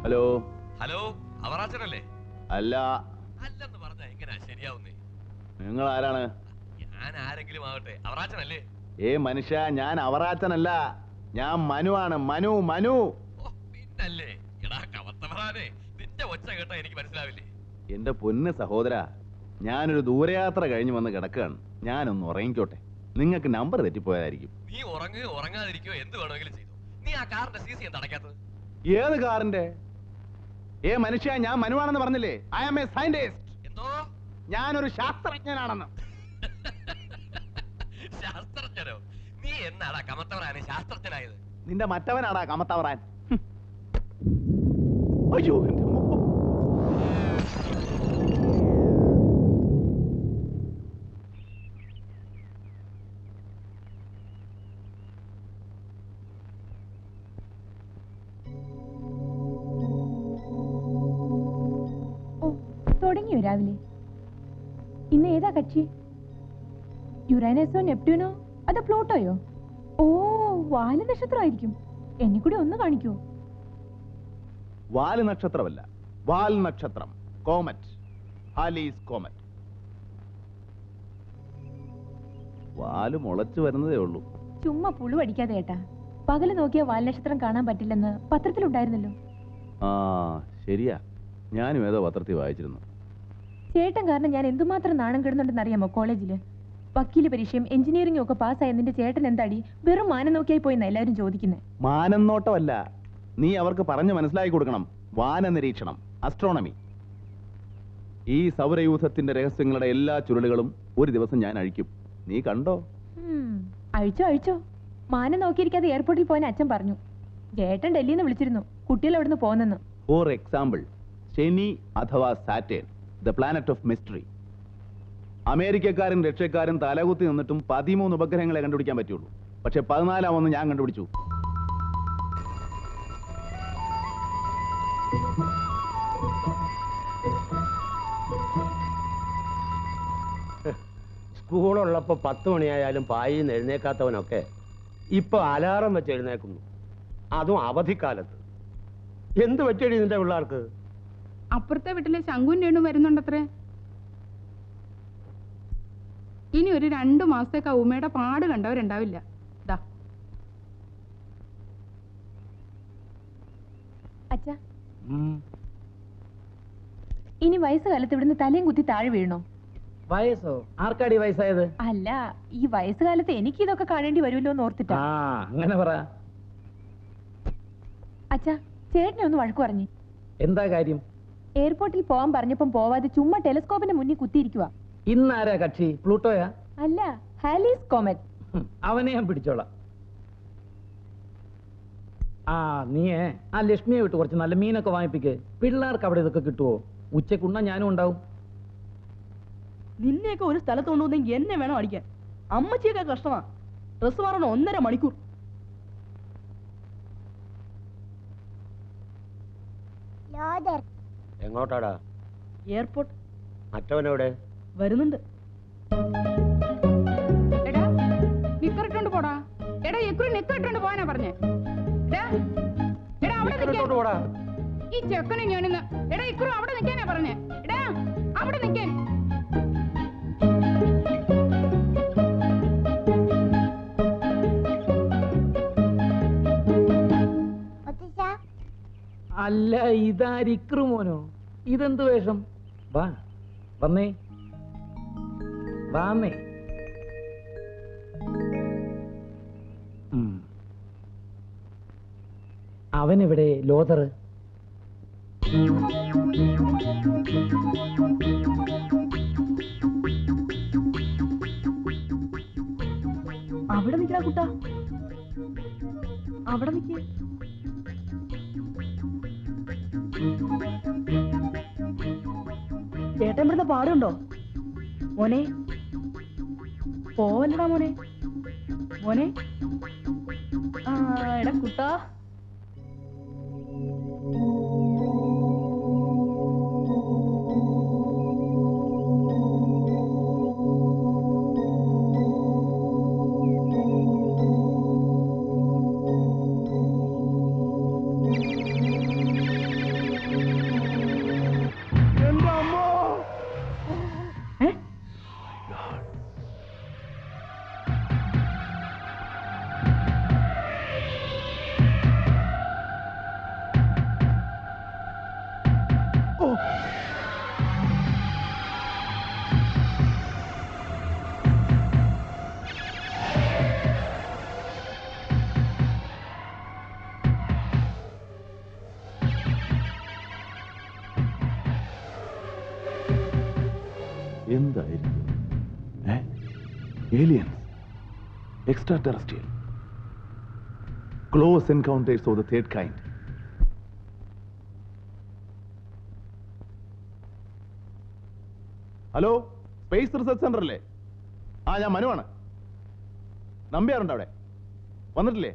Hello hello, അവറാച്ചനല്ലേ? അല്ല. അല്ലെന്ന് പറഞ്ഞാ എങ്ങനെയാ ശരിയാവുന്നേ? നിങ്ങൾ ആരാണ്? ഞാൻ ആരെങ്കിലും ആവട്ടെ, അവറാച്ചനല്ലേ? മനുഷ്യ, ഞാൻ അവറാച്ചനല്ല, ഞാൻ മനുവാണ്. മനു മനു. പിന്നല്ലേ. എടാ കവത്തവറാനെ, നിന്റെ ഒച്ച കേട്ടാ എനിക്ക് മനസ്സിലാവില്ലേ? എന്റെ പൊന്ന് സഹോദര, ഞാനൊരു ദൂരയാത്ര കഴിഞ്ഞ് വന്ന് കിടക്കുകയാണ്. ഞാനൊന്ന് ഉറങ്ങിക്കോട്ടെ. നിങ്ങൾക്ക് നമ്പർ തെറ്റിപ്പോയതായിരിക്കും. നീ ഉറങ്ങാതിരിക്കോ, എന്ത് വേണമെങ്കിലും ചെയ്തു. നീ ആ കാറിന്റെ CC എന്താ അടയ്ക്കാത്തത്? ഏത് കാറിന്റെ? മനുഷ്യ, ഞാൻ മനുവാണെന്ന് പറഞ്ഞില്ലേ? I am a scientist. എന്തോ? ഞാനൊരു ശാസ്ത്രജ്ഞനാണെന്ന്. ശാസ്ത്രജ്ഞനോ? നീ എന്നാടാ കമത്തവറാനെ ശാസ്ത്രജ്ഞനായത്? നിന്റെ മറ്റവനാടാ കമത്തവറാൻ. അയ്യോ, തുടങ്ങിയോ രാവിലെ? ഇന്ന് ഏതാ കക്ഷി? യുറാനസോ, നെപ്റ്റ്യൂണോ, അതോ പ്ലൂട്ടോയോ? ഓ, വാല് നക്ഷത്രമായിരിക്കും. എന്നെ കൂടി ഒന്ന് കാണിക്കോ? വാല് നക്ഷത്രമല്ല, വാൽ നക്ഷത്രം. കോമറ്റ്. Halley's comet. വാല് മുളച്ചു വരുന്നതേ ഉള്ളൂ. ചുമ്മാ പുളുവടിക്കാതെ ഏട്ടാ. പകല് നോക്കിയ വാൽ നക്ഷത്രം കാണാൻ പറ്റില്ലെന്ന് പത്രത്തിലുണ്ടായിരുന്നല്ലോ. ആ ശരിയാ, ഞാനും ഏതോ പത്രത്തിൽ വായിച്ചിരുന്നു. ചേട്ടൻ കാരണം ഞാൻ എന്തുമാത്രം നാണം കിടന്നുണ്ടെന്ന് അറിയാമോ കോളേജില്? വക്കീല് പരീക്ഷയും എഞ്ചിനീയറിംഗും ഒക്കെ പാസ്സായ നിന്റെ ചേട്ടൻ എന്താടി വെറും മാനം നോക്കിയായി പോയിന്ന എല്ലാവരും ചോദിക്കുന്നത്. മാനം നോട്ടമല്ല, നീ അവർക്ക് പറഞ്ഞു മനസ്സിലാക്കി കൊടുക്കണം. വാന നിരീക്ഷണം, അസ്ട്രോണമി. ഈ സൗരയൂഥത്തിന്റെ രഹസ്യങ്ങളുടെ എല്ലാ ചുരുളുകളും ഒരു ദിവസം ഞാൻ അഴിക്കും. നീ കണ്ടോ? അഴിച്ചോ അഴിച്ചോ. മാനം നോക്കിയിരിക്കാതെ എയർപോർട്ടിൽ പോയാൻ അച്ഛൻ പറഞ്ഞു. ചേട്ടൻ ഡൽഹിയിൽ നിന്ന് വിളിച്ചിരുന്നു, കുട്ടികൾ എവിടുന്ന് പോകുന്നെന്ന്. ഫോർ എക്സാമ്പിൾ, ശനി അഥവാ Saturn, the planet of mystery. അമേരിക്കക്കാരും റഷ്യക്കാരും തലകുത്തി നിന്നിട്ടും 13 ഉപഗ്രഹങ്ങളെ കണ്ടുപിടിക്കാൻ പറ്റുള്ളൂ. പക്ഷെ 14 ഞാൻ കണ്ടുപിടിച്ചു. സ്കൂളുള്ളപ്പോൾ 10 മണിയായാലും പായിൽ നിന്ന് എഴുന്നേക്കാത്തവനൊക്കെ ഇപ്പൊ അലാറം വെച്ച് എഴുന്നേക്കുന്നു, അതും അവധിക്കാലത്ത്. എന്ത് പറ്റിയടി നിന്റെ പിള്ളേർക്ക്? അപ്പുറത്തെ വീട്ടിലെ ശങ്കുൻ രേണു വരുന്നുണ്ടത്രേ. ഇനി ഒരു 2 മാസത്തേക്ക് ഉമ്മയുടെ പാട് കണ്ടവരുണ്ടാവില്ല. അച്ഛാ, ഇനി വയസ്സുകാലത്ത് ഇവിടുന്ന് തലയും കുത്തി താഴെ വീഴണോ? വയസ്സോ? ആർക്കാടി വയസ്സായത്? അല്ല, ഈ വയസ്സുകാലത്ത് എനിക്ക് ഇതൊക്കെ കാണേണ്ടി വരുമല്ലോ എന്ന് ഓർത്തിട്ടാ. അങ്ങനെ പറ. അച്ഛാ, ചേട്ടനെ ഒന്ന് വഴക്കു പറഞ്ഞു. എന്താ കാര്യം? എയർപോർട്ടിൽ പോവാൻ പറഞ്ഞപ്പം പോവാതെ ചുമ്മാ ടെലിസ്കോപ്പിന്റെ മുന്നിൽ കുത്തിയിരിക്കുക. ഇന്നാരാ കക്ഷി? പ്ലൂട്ടോയാ? അല്ല, ഹാലീസ് കോമറ്റ്. അവനെ ഞാൻ പിടിച്ചോളാം. നീയേ ആ ലക്ഷ്മിയെ വിട്ട് കുറച്ച് നല്ല മീനൊക്കെ വാങ്ങിപ്പിക്ക്. പിള്ളേർക്ക് അവിടെ ഇതൊക്കെ കിട്ടുവോ? ഉച്ചക്കുണ്ണ ഞാനും ഉണ്ടാവും. നിന്നെയൊക്കെ ഒരു സ്ഥലത്ത് കൊണ്ടുവന്നെങ്കിൽ എന്നെ വേണം അടിക്കാൻ. അമ്മച്ചിയൊക്കെ കഷ്ടമാ. ഡ്രസ് മാറണം 1.5 മണിക്കൂർ. എങ്ങോട്ടാടാ? എയർപോർട്ട്. മറ്റവനെവിടെ? വരുന്നുണ്ട്. എടാ നിക്കറിട്ടോണ്ട് പോടാ. എടാ എക്കുറി നിക്കറിട്ടോണ്ട് പോവാനാ പറഞ്ഞേ. ഈ ചെക്കനെ ഞാനിന്ന് എടാ ഇക്കുറി അവിടെ നിൽക്കാനാ പറഞ്ഞേ. എടാ അവിടെ നിൽക്കാൻ. അല്ല, ഇതാരിക്രു മോനോ? ഇതെന്ത് വേഷം? വാ വന്നേ, വാന്നേ. അവനെവിടെ ലോതർ? അവിടെ നിൽക്കണ കുട്ടാ, അവിടെ നിൽക്കേ. ചേട്ടൻ ഇവിടുത്തെ പാടുണ്ടോ മോനെ? പോവല്ലടാ മോനെ. മോനെ എടാ കുട്ടാ. എന്തായിരിക്കും? Aliens, extra terrestrial, close encounters of the third kind. Hello, space research centre അല്ലേ? ഞാൻ മനുവാണ്. നമ്പ്യാറുണ്ട് അവിടെ? വന്നിട്ടില്ലേ?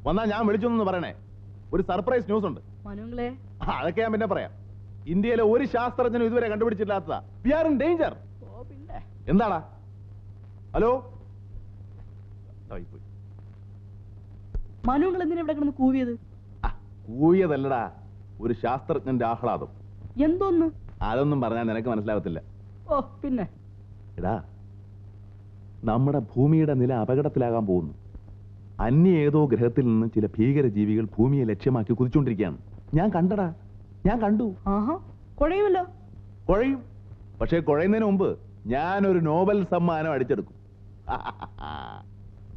വന്നാ ഞാൻ വിളിച്ചൊന്നു പറയണേ. ഒരു സർപ്രൈസ് ന്യൂസ് ഉണ്ട്. മനുങ്ങളെ അതൊക്കെ ഞാൻ പിന്നെ പറയാം. ഇന്ത്യയിലെ ഒരു ശാസ്ത്രജ്ഞനും ഇതുവരെ കണ്ടുപിടിച്ചിട്ടില്ലാത്തതാ. We are in danger. പിന്നെ എന്താടാ? ഹലോ, മനുങ്ങൾ എന്തിനാ ഇവിടെ കിടന്ന് കൂവിയത്? കൂയതല്ലടാ, ഒരു ശാസ്ത്രജ്ഞന്റെ ആഹ്ലാദം. എന്തോന്ന്? അതൊന്നും പറഞ്ഞാൽ നിനക്ക് മനസ്സിലാവത്തില്ല. ഓ പിന്നെ എടാ, നമ്മുടെ ഭൂമിയുടെ നില അപകടത്തിലാകാൻ പോകുന്നു. അന്യ ഏതോ ഗ്രഹത്തിൽ നിന്ന് ചില ഭീകര ജീവികൾ ഭൂമിയെ ലക്ഷ്യമാക്കി കുതിച്ചുകൊണ്ടിരിക്കുകയാണ്. ഞാൻ കണ്ടടാ, ഞാൻ കണ്ടു. ആഹാ, കുഴയുമല്ലോ. കുഴയും. പക്ഷേ കുഴയുന്നതിന് മുമ്പ് ഞാനൊരു നോബൽ സമ്മാനം അടിച്ചെടുക്കും.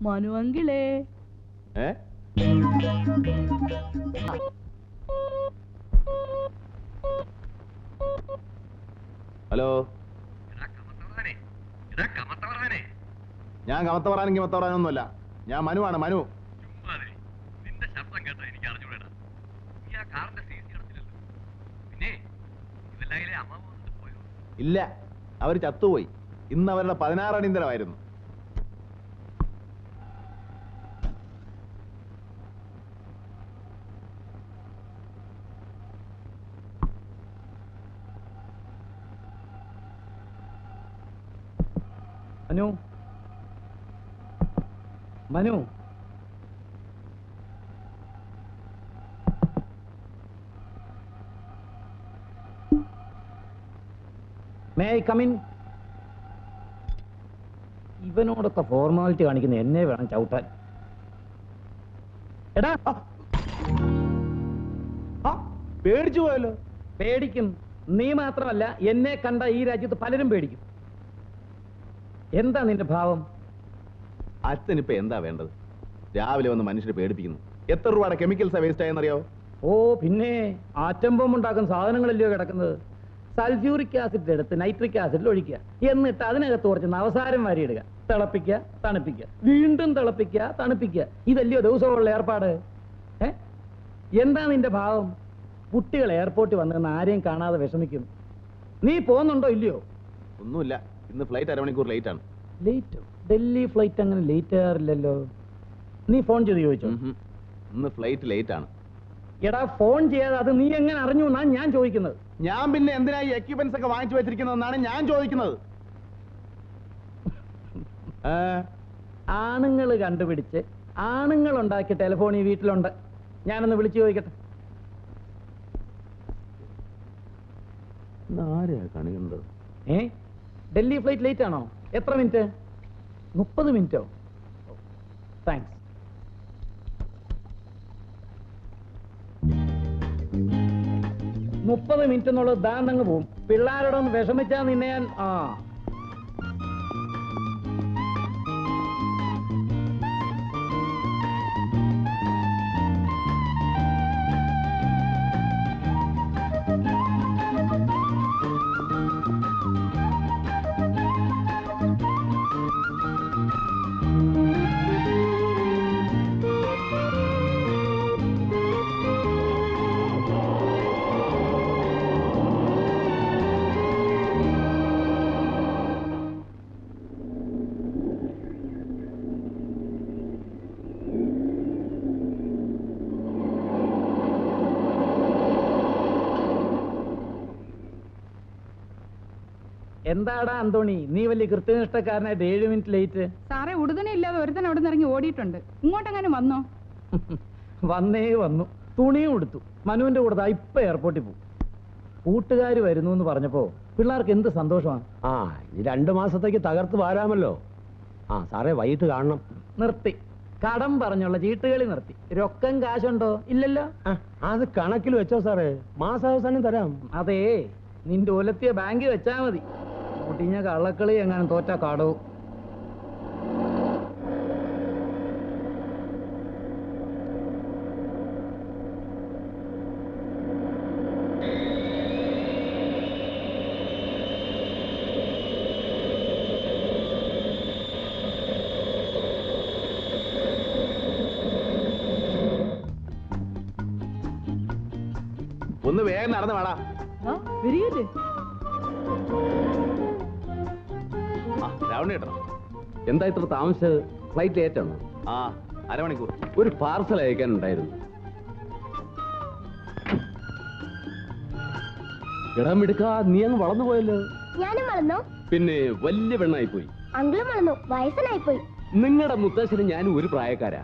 മനുവെങ്കിലേ ഏ? ഹലോ, ഞാൻ കമത്തവറാനെങ്കിൽ മത്തവറാനൊന്നുമല്ല. ഞാൻ മനുവാണ്, മനു. നിന്റെ ശബ്ദം കേട്ടാ എനിക്ക് അറിഞ്ഞൂടാ. നീ ആ കാറിന്റെ സി സി അടച്ചില്ലല്ലോ. പിന്നെ ഇതെല്ലാം അമ്മാവ് വന്നിട്ട് പോയോ? ഇല്ല, അവർ ചത്തുപോയി. ഇന്ന് അവരുടെ 16 അടിയന്തരമായിരുന്നു. Manu, Manu, may I come in? ഇവനോടൊക്കെ ഫോർമാലിറ്റി കാണിക്കുന്ന എന്നെ വേണം ചവിട്ടാൻ. എടാ, പേടിച്ചു പോയല്ലോ. പേടിക്കും. നീ മാത്രമല്ല, എന്നെ കണ്ട ഈ രാജ്യത്ത് പലരും പേടിക്കും. എന്താ നിന്റെ ഭാവം? അച്ഛനിപ്പോ എന്താ വേണ്ടത്? രാവിലെ വന്ന് മനുഷ്യരെ പേടിപ്പിക്കുന്നു. എത്ര രൂപയുടെ കെമിക്കൽസാ വേസ്റ്റ് ആയെന്നറിയോ? ഓ പിന്നെ, ആറ്റം ബോംബ് ഉണ്ടാക്കുന്ന സാധനങ്ങളല്ലയോ കിടക്കുന്നത്. സൾഫ്യൂറിക് ആസിഡ് എടുത്ത് നൈട്രിക് ആസിഡിൽ ഒഴിക്കുക, എന്നിട്ട് അതിനകത്ത് കുറച്ച് നവസാരം വാരിയിടുക, തിളപ്പിക്കുക, തണുപ്പിക്കുക, വീണ്ടും തിളപ്പിക്കുക, തണുപ്പിക്കുക. ഇതല്ലയോ ദിവസമുള്ള ഏർപ്പാട്? എന്താ നിന്റെ ഭാവം? കുട്ടികൾ എയർപോർട്ടിൽ വന്ന് ആരെയും കാണാതെ വിഷമിക്കും. നീ പോകുന്നുണ്ടോ ഇല്ലയോ? ഒന്നുമില്ല, ഇന്ന് ഫ്ലൈറ്റ് അരമണിക്കൂർ ലേറ്റ് ആണ്. ലേറ്റോ? ഡൽഹി ഫ്ലൈറ്റ് അങ്ങനെ ലേറ്റ് ആറില്ലല്ലോ. നീ ഫോൺ ചെയ്ത് ചോദിച്ചോ? ഇന്ന് ഫ്ലൈറ്റ് ലേറ്റ് ആണ്. എടാ, ഫോൺ ചെയ്യാതെ അത് നീ എങ്ങനെ അറിഞ്ഞു എന്നാണ് ഞാൻ ചോദിക്കുന്നത്. ഞാൻ പിന്നെ എന്തിനാ ഈ എക്യുപ്മെന്റ്സ് ഒക്കെ വാങ്ങിച്ചു വെച്ചിരിക്കുന്നതെന്നാണ് ഞാൻ ചോദിക്കുന്നത്. ആണുങ്ങൾ കണ്ടുപിടിച്ച് ആണുങ്ങൾ ഉണ്ടാക്കിയ ടെലിഫോൺ ഈ വീട്ടിലുണ്ട്. ഞാനൊന്ന് വിളിച്ചു ചോദിക്കട്ടെ. ആരെയാ കണി കണ്ടത്? ഡൽഹി ഫ്ലൈറ്റ് ലേറ്റ് ആണോ? എത്ര മിനിറ്റ്? 30 മിനിറ്റോ? താങ്ക്സ്. മുപ്പത് മിനിറ്റ് എന്നുള്ളത് ദാണ്ടങ്ങ് പോവും. പിള്ളേരോടൊന്ന് വിഷമിച്ചാ നിന്നെ ഞാൻ എന്താടാ അന്തോണി, നീ വലിയ കൃത്യനിഷ്ഠക്കാരനായിട്ട് 7 മിനിറ്റ് ലേറ്റ്? സാറേ, ഉടുതനെ ഇല്ലാതെ ഒരുത്തൻ അവിടെ നിന്ന് ഇറങ്ങി ഓടിയിട്ടുണ്ട്. ഇങ്ങോട്ടെങ്ങാനും വന്നോ? വന്നു. തുണിയും കൊടുത്തു. മനുവിന്റെ കൂടെ ഇപ്പൊ എയർപോർട്ടിൽ പോകും. കൂട്ടുകാർ വരുന്നു എന്ന് പറഞ്ഞപ്പോ പിള്ളേർക്ക് എന്ത് സന്തോഷമാണ്. ഈ 2 മാസത്തേക്ക് തകർത്ത് വാരാമല്ലോ. സാറേ, വൈകിട്ട് കാണണം. നിർത്തി. കടം പറഞ്ഞുള്ള ചീട്ടുകളി നിർത്തി. രൊക്കം കാശുണ്ടോ? ഇല്ലല്ലോ. അത് കണക്കിൽ വെച്ചോ സാറേ, മാസാവസാനം തരാം. അതേ, നിന്റെ ഒലത്തിയ ബാങ്കിൽ വെച്ചാ മതി. മുട്ടിഞ്ഞ കള്ളക്കളി എങ്ങാനും തോറ്റ കാടവും. ഒന്ന് വേഗം നടന്നു വേടാ. വരികയല്ലേ? രാവണ കേട്ടോ. എന്താ ഇത്ര താമസിച്ചത്? ഫ്ലൈറ്റ് ലേറ്റ് ആണോ? ആ, അരമണിക്കൂർ. ഒരു പാർസൽ അയക്കാനുണ്ടായിരുന്നു. ഇടാൻ എടുക്കാ, നീ അങ്ങ് വളർന്നു പോയല്ലോ. ഞാനും വളർന്നോ? പിന്നെ വലിയ പെണ്ണായി പോയി. അങ്കിളും വളർന്നു, വയസ്സനായി പോയി. നിങ്ങളുടെ മുത്തശ്ശനും ഞാനും ഒരു പ്രായക്കാരാ.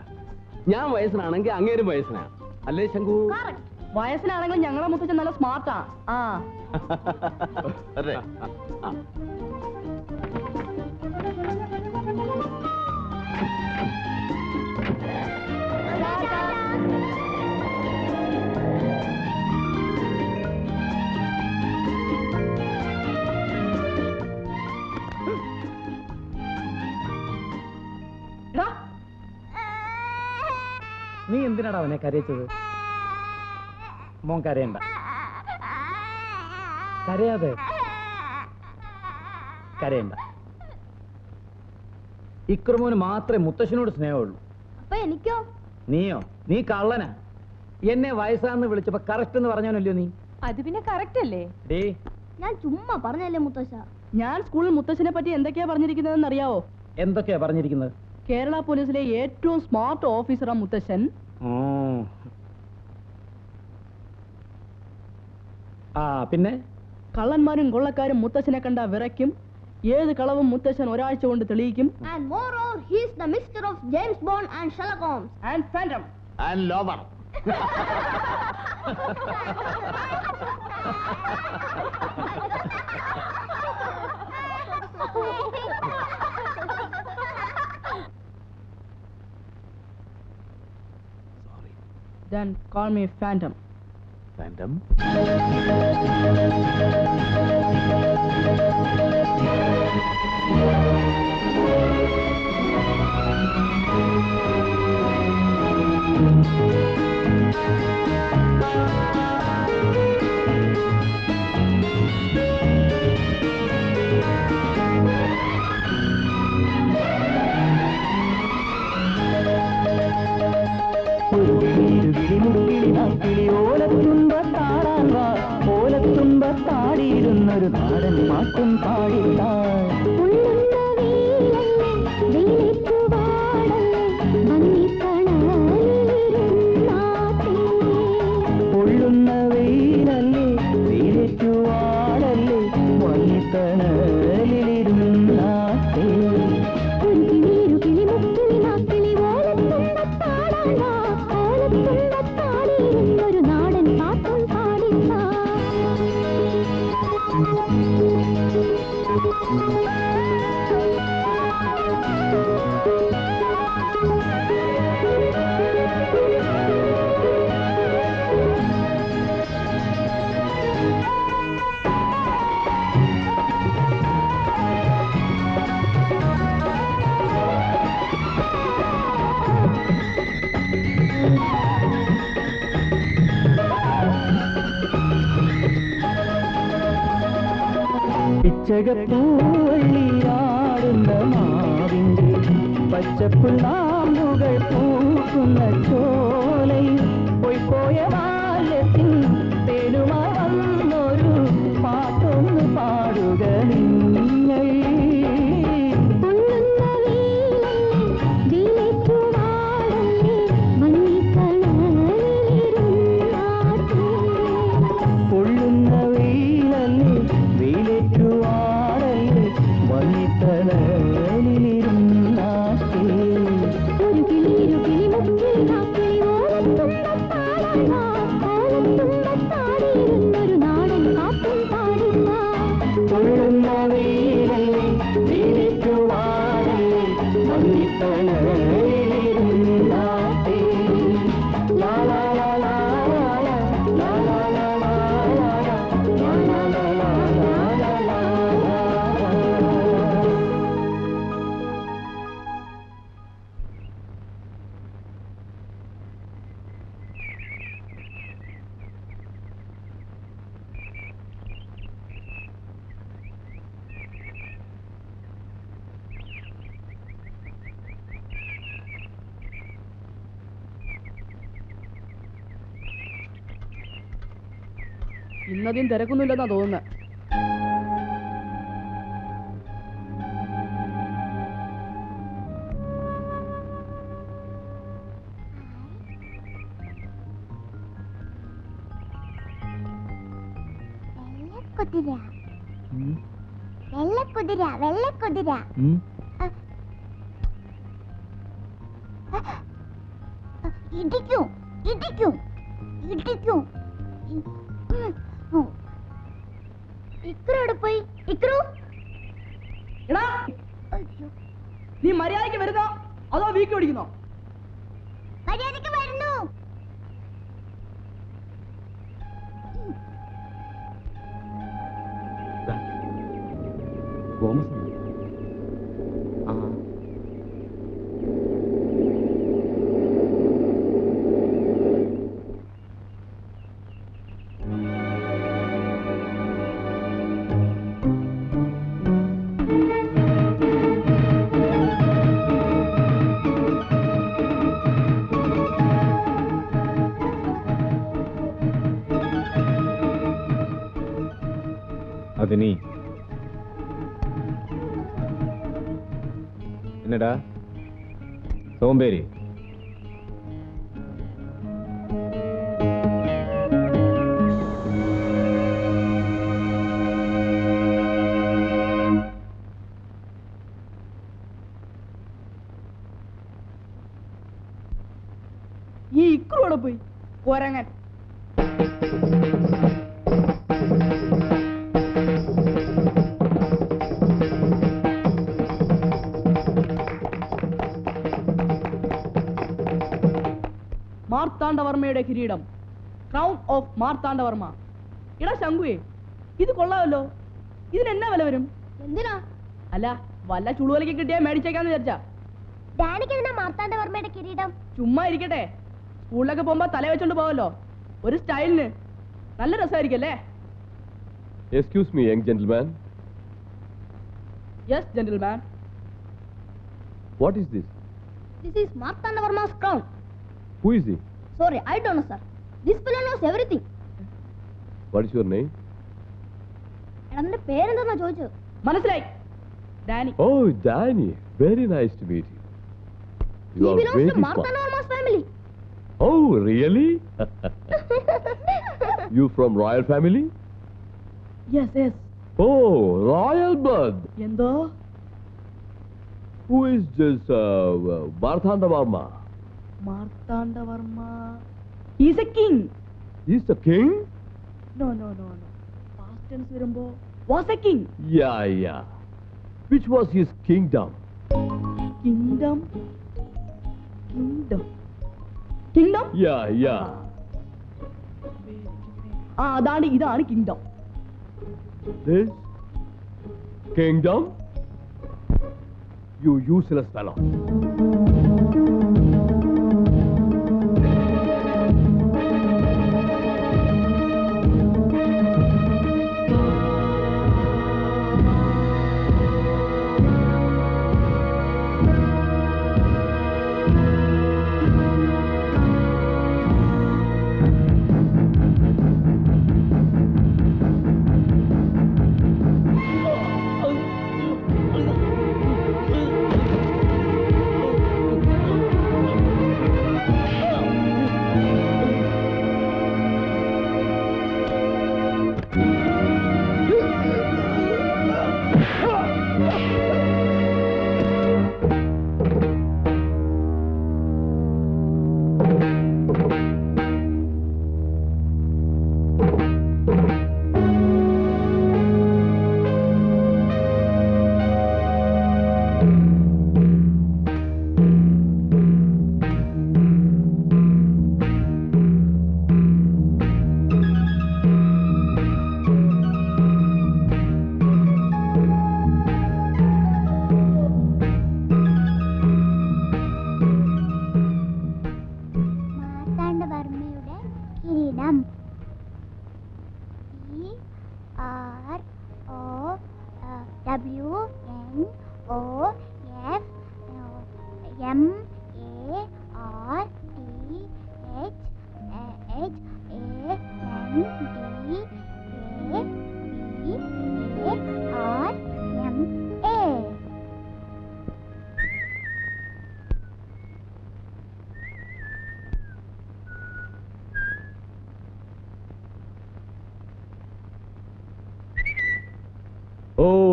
ഞാൻ വയസ്സനാണെങ്കിൽ അങ്ങേരും വയസ്സനാ, അല്ലേ ശങ്കു? വയസ്സിലാണെങ്കിലും ഞങ്ങളെ മുത്തച്ഛൻ നല്ല സ്മാർട്ടാ. ആ അതെ. നീ എന്തിനാടാ അവനെ കരയിച്ചത്? മോൻ കരയണ്ട, കരയാതെ കരയണ്ട. ഇക്രമോന് മാത്രമേ മുത്തശ്ശനോട് സ്നേഹമുള്ളൂ. അപ്പൊ എനിക്കോ? നീയോ? നീ കള്ളനാ. എന്നെ വയസ്സാന്ന് വിളിച്ചപ്പോ കറക്റ്റ് എന്ന് പറഞ്ഞാനല്ലോ നീ. അത് പിന്നെ കറക്റ്റ് അല്ലേ? ഡേ, ഞാൻ ചുമ്മാ പറഞ്ഞല്ലേ മുത്തശ്ശ. ഞാൻ സ്കൂളിൽ മുത്തശ്ശനെ പറ്റി എന്തൊക്കെയാ പറഞ്ഞിരിക്കുന്നതെന്ന് അറിയാവോ? എന്തൊക്കെയാ പറഞ്ഞിരിക്കുന്നത്? കേരള പോലീസിലെ ഏറ്റവും സ്മാർട്ട് ഓഫീസറാ മുത്തശ്ശൻ. ആ പിന്നെ കള്ളന്മാരും കൊള്ളക്കാരും മുത്തശ്ശനെ കണ്ട വിറയ്ക്കും. ഏത് കളവും മുത്തശ്ശൻ ഒരാഴ്ച കൊണ്ട് തെളിയിക്കും. And moreover, he is the Mr. of James Bond and Sherlock Holmes. And Phantom. And lover. Then call me Phantom. Phantom? ഓലത്തുമ്പത്താടിയിരുന്നൊരു നാടൻ പാട്ടും പാടിത്താൻ പൊള്ളുന്ന വെയിലല്ലേ വെയിലേറ്റുവാടല്ലേ വന്നിത്തണലിരുന്നാട്ടേ ഒരു നാടൻ പാട്ടും പാടിത്താ. പിച്ചകപ്പൂവള്ളിയാടുന്ന മാവിൻ്റെ പച്ചപ്പുള്ളാമ്പുകൾ പൂക്കുന്ന ചോലയിൽ പോയ ബാല്യത്തിൻ തേനുമായി വന്നൊരു പാട്ടൊന്ന് പാടുക നിങ്ങൾ. പൊള്ളുന്ന വെയിലല്ലേ വെയിലേറ്റുവാടല്ലേ വന്നിത്തണലിരുന്നാട്ടേ. ഒരു കിളിരു കിളിമുക്കിൽ നാക്കിളി ഓലത്തുമ്പത്താടാ ഇന്നധികം തിരക്കൊന്നുമില്ലെന്നാ തോന്നുന്നത്. വെള്ളക്കുതിര വെള്ളക്കുതിര ഇടിക്കും ഇടിക്കും ഇടിക്കും. ഇക്രോടെ പോയി ഇക്രു. എടാ നീ മര്യാദയ്ക്ക് വരുന്നോ അതോ വീക്ക് ഓടിക്കുന്നോ? മര്യാദയ്ക്ക് വരുന്നു. അതിനി എന്നടാ സോമ്പേരി? ഈ ഇക്രോടെ പോയി കൊരങ്ങൻ. മാർത്താണ്ഡവർമ്മയുടെ കിരീടം, ക്രൗൺ ഓഫ് മാർത്താണ്ഡവർമ്മ. എടാ ശങ്കുവേ, ഇത് കൊള്ളാമല്ലോ. ഇതിന് എന്നാ വില വരും? എന്തിനാ? അല്ല, വല്ല ചുളുവലയ്ക്ക് കിട്ടിയാ മേടിച്ചേക്കാന്ന് വിചാരിച്ചാ. ഡാനിക്കെന്തിനാ മാർത്താണ്ഡവർമ്മയുടെ കിരീടം? ചുമ്മാ ഇരിക്കട്ടെ, സ്കൂളിലൊക്കെ പോകുമ്പോ തല വെച്ചോണ്ട് പോവല്ലോ, ഒരു സ്റ്റൈലിന്. നല്ല രസമായിരിക്കും അല്ലേ? Excuse me, young gentleman. Yes, gentleman. What is this? This is Martandavarma's crown. Who is he? Sorry, I don't know, sir. This fellow knows everything. What is your name? എടാ നിന്റെ പേരെന്താ ചോദിച്ചത്? മനസ്സിലായി, Dani. Oh, Danny. Very nice to meet you. He belongs to Martandavarma's family. Oh, really? You from royal family? Yes, yes. Oh, royal blood. എന്തോ? Who is this Martandavarma? Martandavarma. He's a king. He's the king? No. Past tense വരുമ്പോ was a king. Yeah. Which was his kingdom? Kingdom. Yeah. ഇതാണ് kingdom. This kingdom? You useless fellow.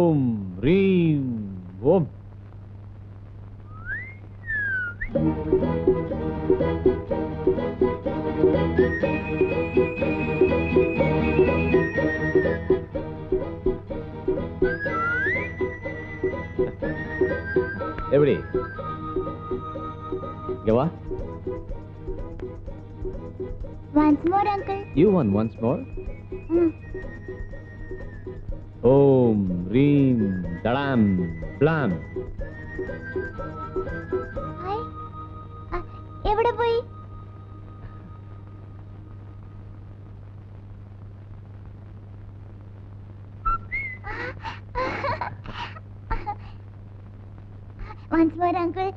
ഓം റീം ഓം. എവിടെ Gawah? Once more, uncle. You want once more? Om Reem Dalam Blam. Hi. എവിടെ പോയി? Once more, uncle.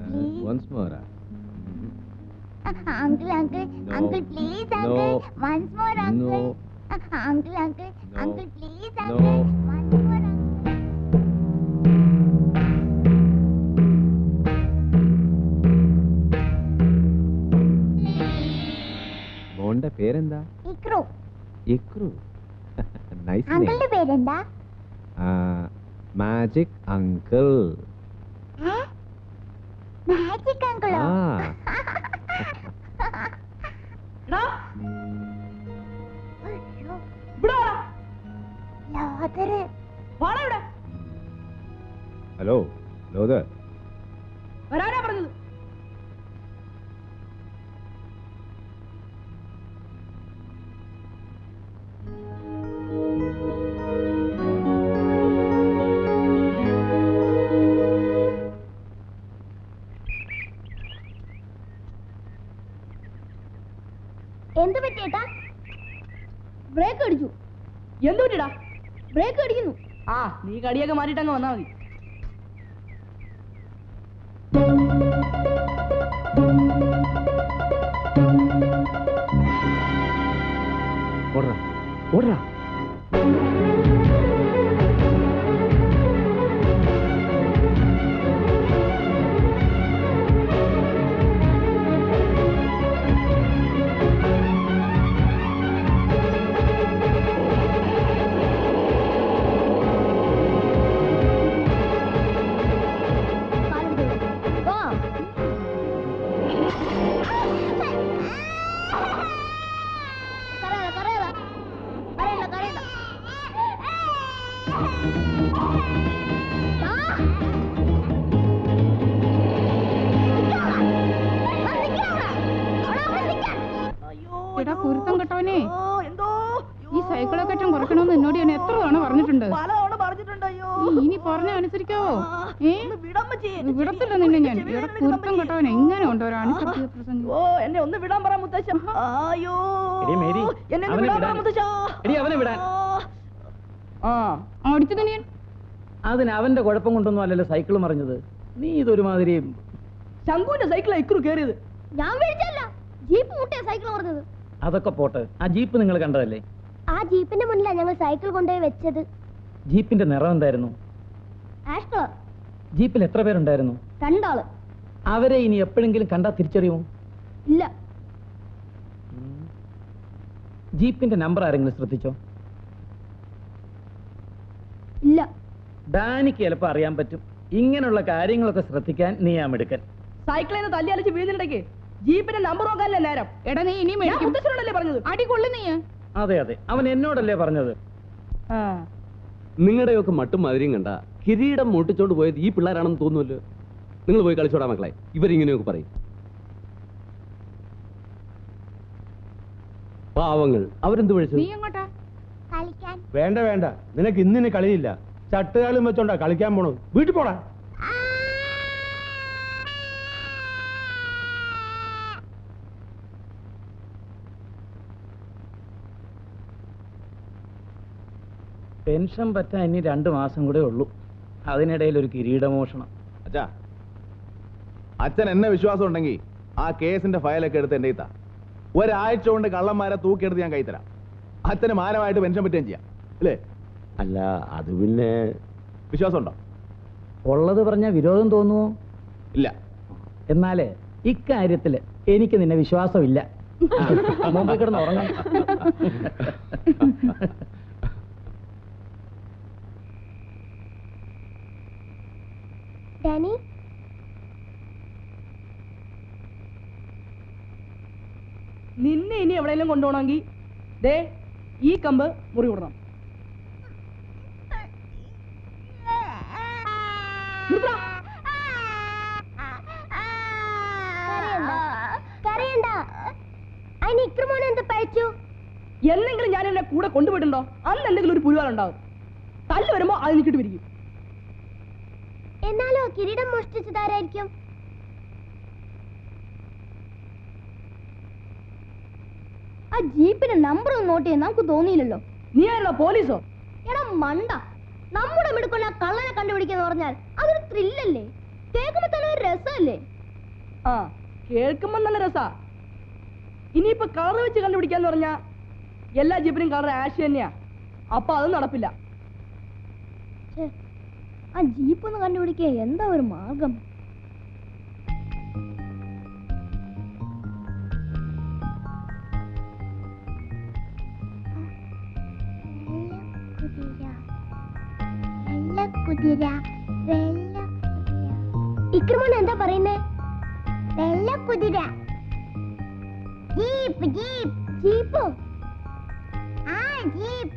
Please. Once more. Uncle, uncle. No. Uncle, please, uncle. No. Once more, uncle. No. Uncle, uncle. No. Uncle, please, No. uncle. Once more, uncle. മോന്റെ പേരെന്താ? Ikru. Ikru. Nice അങ്കിളുടെ പേരെന്താ? Magic uncle. Magic അങ്കിളോ? എടാ, അയ്യോ, ഇവിടെ വാടാ. ലോതറ്. വാടാ ഇവിടെ. ഹലോ ലോദർ. വരാനാ പറഞ്ഞത്. എന്ത് പറ്റിയേട്ടാ? ബ്രേക്ക് അടിച്ചു. എന്ത് പറ്റിടാ? ബ്രേക്ക് അടിക്കുന്നു. ആ, നീ കടിയൊക്കെ മാറ്റിട്ടങ്ങ് വന്നാ മതി. ഓടറാ ഓടറാ. എടാ കുരുത്തം കെട്ടവനെ, എന്തോ ഈ സൈക്കിളൊക്കെ ഏറ്റവും കുറയ്ക്കണമെന്ന് എന്നോട് ഞാൻ എത്ര തവണ പറഞ്ഞിട്ടുണ്ട്. പലതവണ പറഞ്ഞിട്ടുണ്ട്. അയ്യോ, നീ ഇനി പറഞ്ഞ അനുസരിക്കാവോ? വിടമ്മച്ചി. വിടത്തില്ല നിന്നെ ഞാൻ. എടാ കുരുത്തം കെട്ടവനെ, ഇങ്ങനെ ഉണ്ടോ ഒരു അണിസത്യ പ്രസംഗം? ഓ, എന്നെ ഒന്ന് വിടാൻ പറ മുത്തശ്ശ. അയ്യോ, എടീ മേരി, എന്നെ ഒന്ന് അവനെ വിടാൻ പറ വിടാൻ. മുത്തശ്ശ. എടീ അവനെ വിടാൻ. ആ, അടിച്ചു തന്നെ ഞാൻ. അതിന് അവന്റെ കുഴപ്പം കൊണ്ടൊന്നും അല്ലല്ലോ സൈക്കിൾ മറിഞ്ഞത്. നീ ഇതൊരുമാതിരി. ശംഖുവിന്റെ സൈക്കിളാ ഇക്രു കയറിയത്. ഞാൻ മേടിച്ചല്ല, ജീപ്പ് മുട്ടിയ സൈക്കിൾ പറഞ്ഞത്. അതൊക്കെ പോട്ടെ, ആ ജീപ്പ് നിങ്ങൾ കണ്ടതല്ലേ? ആ ജീപ്പിന്റെ മുന്നിലാണ് ഞങ്ങൾ സൈക്കിൾ കൊണ്ടുപോയി വെച്ചത്. ജീപ്പിന്റെ നിറം എന്തായിരുന്നു? Ash colour. ജീപ്പിൽ എത്ര പേരുണ്ടായിരുന്നു? 2 ആള്. അവരെ ഇനി എപ്പോഴെങ്കിലും കണ്ടാ തിരിച്ചറിയുമോ? ഇല്ല. ജീപ്പിന്റെ നമ്പർ ആരെങ്കിലും ശ്രദ്ധിച്ചോ? ഇല്ല. ഡാനിക്ക് ചിലപ്പോ അറിയാൻ പറ്റും. ഇങ്ങനെയുള്ള കാര്യങ്ങളൊക്കെ ശ്രദ്ധിക്കാൻ നീ ആ മിടുക്കൻ. സൈക്കിളിൽ നിന്ന് തല്ലി അലച്ച് വീഴുന്നിടയ്ക്ക് ജീപ്പിന്റെ നമ്പർ നോക്കാനല്ലേ നേരം. എടാ നീ ഇനി മേടിക്കും. മുത്തശ്ശനോടല്ലേ പറഞ്ഞത്? അടി കൊള്ളു നീ. അതെ അതെ, അവൻ എന്നോടല്ലേ പറഞ്ഞത്. ആ, നിങ്ങളുടെയൊക്കെ മട്ടും മധുരം കണ്ട കിരീടം മുട്ടിച്ചോണ്ട് പോയത് ഈ പിള്ളേരാണെന്ന് തോന്നുമല്ലോ. നിങ്ങൾ പോയി കളിച്ചോടാ മക്കളെ. ഇവരിങ്ങനെയൊക്കെ പറയും. പാവങ്ങൾ, അവരെന്ത് വിളിച്ചു? നീ എങ്ങോട്ടാ? കളിക്കാൻ. വേണ്ട വേണ്ട, നിനക്ക് ഇന്നിന് കളിയില്ല. ചട്ടുകാലും വെച്ചോണ്ടാ കളിക്കാൻ പോണത്. വീട്ടിൽ പോടാ. പെൻഷൻ പറ്റാൻ ഇനി 2 മാസം കൂടെ ഉള്ളൂ. അതിനിടയിൽ ഒരു കിരീടമോഷണം. അച്ഛാ, അച്ഛൻ എന്നെ വിശ്വാസം ഉണ്ടെങ്കിൽ ആ കേസിന്റെ ഫയലൊക്കെ എടുത്ത് എന്റെ ഇത്താ. ഒരാഴ്ച കൊണ്ട് കള്ളന്മാരെ തൂക്കിയെടുത്ത് ഞാൻ കൈത്തരാം. അച്ഛന് മാനമായിട്ട് പെൻഷൻ പറ്റുകയും ചെയ്യാം, അല്ലേ? അല്ല, അത് പിന്നെ വിശ്വാസം ഉണ്ടോ? ഉള്ളത് പറഞ്ഞാൽ വിരോധം തോന്നുമോ? ഇല്ല. എന്നാലേ ഇക്കാര്യത്തില് എനിക്ക് നിന്നെ വിശ്വാസമില്ല. മുമ്പ് കിടന്ന് ഉറങ്ങാം. ഡാനി നിന്നെ ഇനി എവിടെയെങ്കിലും കൊണ്ടുപോകണമെങ്കിൽ ദേ ഈ കമ്പ് മുറി വിടണം. എന്നെങ്കിലും ഞാൻ എന്നെ കൂടെ കൊണ്ടുപോയിട്ടുണ്ടോ? അന്ന് എന്തെങ്കിലും ഒരു പുരുവാലുണ്ടാവും. തല്ല് വരുമ്പോ അത് എനിക്കിട്ട് പിരിക്കും. എന്നാലോ കിരീടം മോഷ്ടിച്ചതാരായിരിക്കും? ആ ജീപ്പിന്റെ നമ്പർ ഒന്ന് നോട്ട് ചെയ്യാൻ നമുക്ക് തോന്നിയില്ലല്ലോ. നീ ആയിരുന്നോ പോലീസോ? എടാ മണ്ട, നമ്മുടെ മിടുക്കൊണ്ട കള്ളനെ കണ്ടുപിടിക്കാന്ന് പറഞ്ഞാൽ അതൊരു ത്രില്ലല്ലേ? കേൾക്കുമ്പോ തന്നെ ഒരു രസമല്ലേ? ആ, കേൾക്കുമ്പോ നല്ല രസാ. ഇനിയിപ്പോ കളർ വെച്ച് കണ്ടുപിടിക്കാന്ന് പറഞ്ഞാ എല്ലാ ജീപ്പിനും കളർ ആഷ് തന്നെയാ. അപ്പൊ അത് നടപ്പില്ല. ആ ജീപ്പ് ഒന്ന് കണ്ടുപിടിക്കുക എന്താ ഒരു മാർഗം? ഇക്രമോൻ എന്താ പറയുന്നേ? വെള്ളക്കുതിര. ജീപ്പ് ജീപ്പ് ജീപ്പോ? ആ ജീപ്പ്.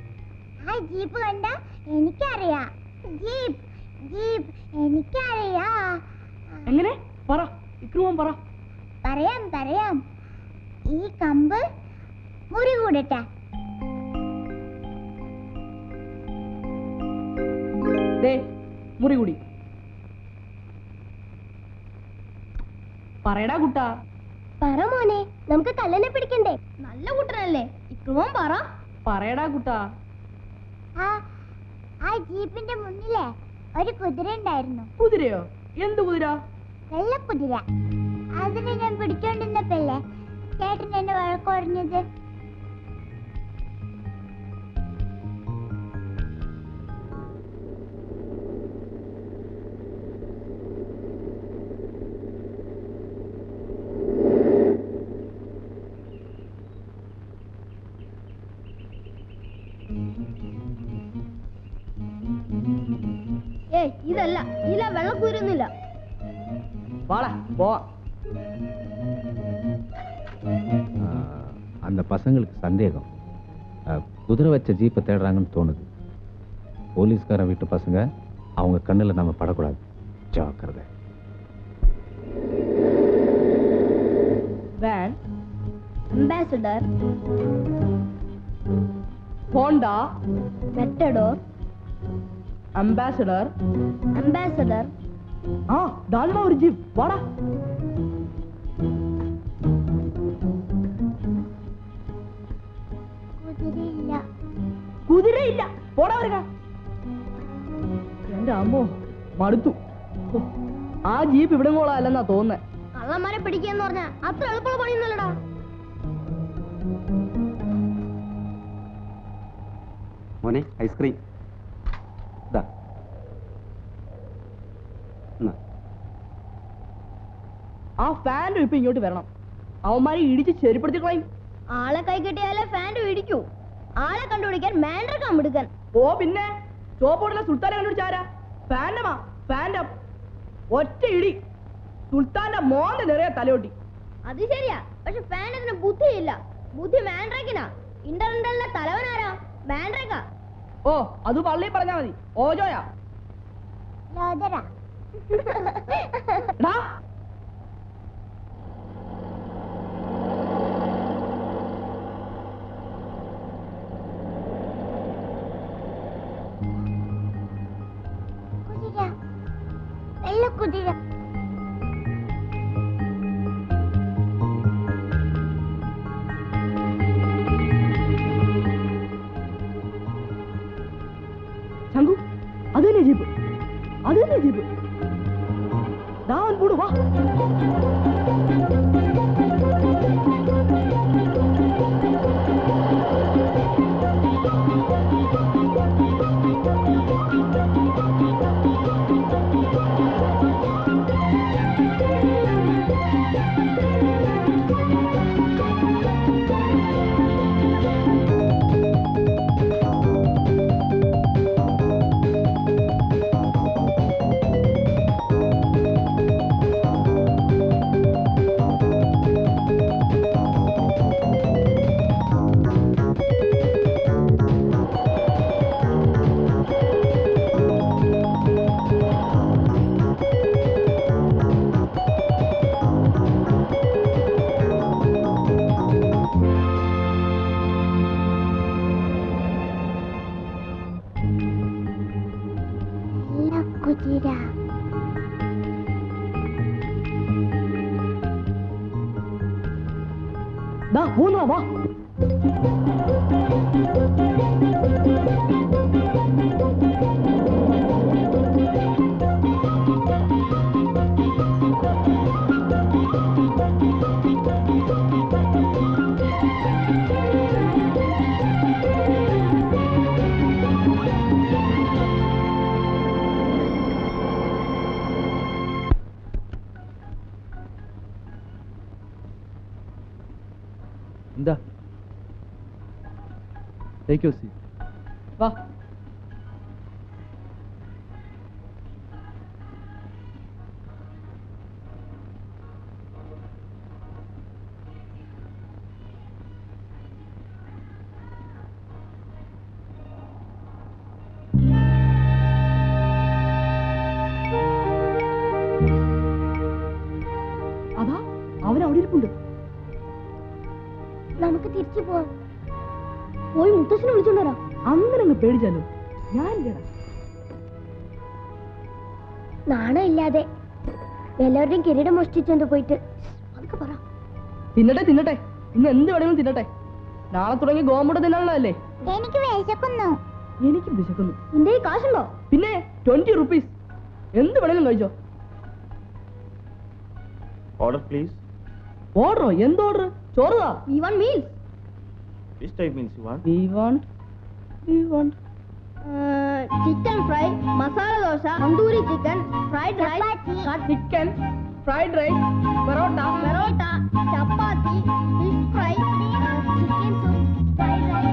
ആ ജീപ്പ് കണ്ട എനിക്കറിയാം. ജീപ്പ് ജീപ്പ് എനിക്കറിയാം. എങ്ങനെ പറ ഇക്രമോൻ പറ. പറയാം പറയാം. ഈ കമ്പ് മുറി കൂടട്ടെ. മുറി കൂടി. പറയടാ കുട്ടാ. പറ മോനെ, നമുക്ക് കള്ളനെ പിടിക്കണ്ടേ? നല്ല കുട്ടനല്ലേ ഇക്രമോൻ, പറ. പറയടാ കുട്ടാ. ആ ജീപ്പിന്റെ മുന്നിലെ ഒരു കുതിര ഉണ്ടായിരുന്നു. കുതിരയോ? എന്ത് കുതിര? വെള്ളക്കുതിര. അതിനെ ഞാൻ പിടിച്ചോണ്ടിരുന്നപ്പല്ലേ ചേട്ടൻ എന്നെ വഴക്കുറഞ്ഞത്. ഇതല്ല, ഇതില വെള്ളക്കുതിരൊന്നുമില്ല. அந்த பசங்களுக்கு சந்தேகம் குதிரை வச்ச ஜீப்பை தேடுறாங்கன்னு தோணுது. போலீஸ்காரன் வீட்டு பசங்க, அவங்க கண்ணில் நம்ம படக்கூடாது. ஜாக்கிரதை. Van, Ambassador, Honda, Matador, Ambassador, Ambassador. தாண்டா ஒரு ஜீப். வாடா. കുതിരയില്ല. കുതിരയില്ല. പോടാ വരിക. എന്റെ അമ്മോ, മടുത്തു. ആ ജീപ്പ് ഇവിടെ കൊള്ളാല്ലെന്നാ തോന്നുന്നേ. കള്ളന്മാരെ പിടിക്കാന്ന് പറഞ്ഞാ അത്ര എളുപ്പമുള്ള പണിയൊന്നുമല്ലടാ. മോനെ ഐസ്ക്രീം. ആ ഫാൻ ഇപ്പൊ ഇങ്ങോട്ട് വരണം. അവന്മാരെ ഇടിച്ച് ചെരുപ്പെടുത്തി കളയും. ആളെ കൈ കിട്ടിയാലേ ഫാൻ ഇടിക്കൂ. ആളെ കണ്ടുപിടിക്കാൻ മാൻഡ്രക്കാൻ എടുക്കാൻ. ഓ പിന്നെ ചോപ്പോടുള്ള സുൽത്താനെ കണ്ടുപിടിച്ചാരാ? ഫാൻഡമാ. ഫാൻഡം ഒറ്റ ഇടി സുൽത്താന്റെ മോന്റെ നിറയെ തലയോട്ടി. അത് ശരിയാ, പക്ഷെ ഫാൻഡത്തിന് ബുദ്ധിയില്ല. ബുദ്ധി മാൻഡ്രക്കിനാ. ഇന്റർനെറ്റിലെ തലവനാരാ? മാൻഡ്രക്ക. ഓ, അത് പള്ളി പറഞ്ഞാ മതി. ഓജോയാ. വെള്ളക്കുതിര. ശങ്കു, അത് തന്നെ ജീപ്പ്. അത് തന്നെ ജീപ്പ്. ഞാൻ പോടു വാ. വാ. എന്താ? Take your seat. വാ. അതാ അവൻ അവിടെ ഇരിപ്പുണ്ട്. നമുക്ക് തിരിച്ചു പോവാം. പോയി മുത്തശ്ശനെ വിളിച്ചോണ്ട് വരാം. അങ്ങനെ അങ്ങ് പേടിച്ചാലോ? ഞാനില്ലടാ. നാണം ഇല്ലാതെ എല്ലാവരുടെയും കിരീടം മോഷ്ടിച്ചെന്ന് പോയിട്ട് അതൊക്കെ പറ. തിന്നട്ടെ ഇന്ന് എന്ത് വേണമെങ്കിലും തിന്നട്ടെ. നാളെ തുടങ്ങി ഗോമുട തിന്നാനുള്ളതല്ലേ? എനിക്ക് വിശക്കുന്നു. എനിക്കും വിശക്കുന്നു. നിന്റെ കാശുണ്ടോ? പിന്നെ 20 rupees. എന്ത് വേണമെങ്കിലും കഴിച്ചോ. Order please. ഓർഡറോ? എന്ത് ഓർഡർ? ചോറുതാ. We want meals. Which type means you want? We want Chicken fry, masala dosa, tandoori chicken, fried rice, chicken, fried rice, parota, chapati, fish fry, chicken soup, fried rice.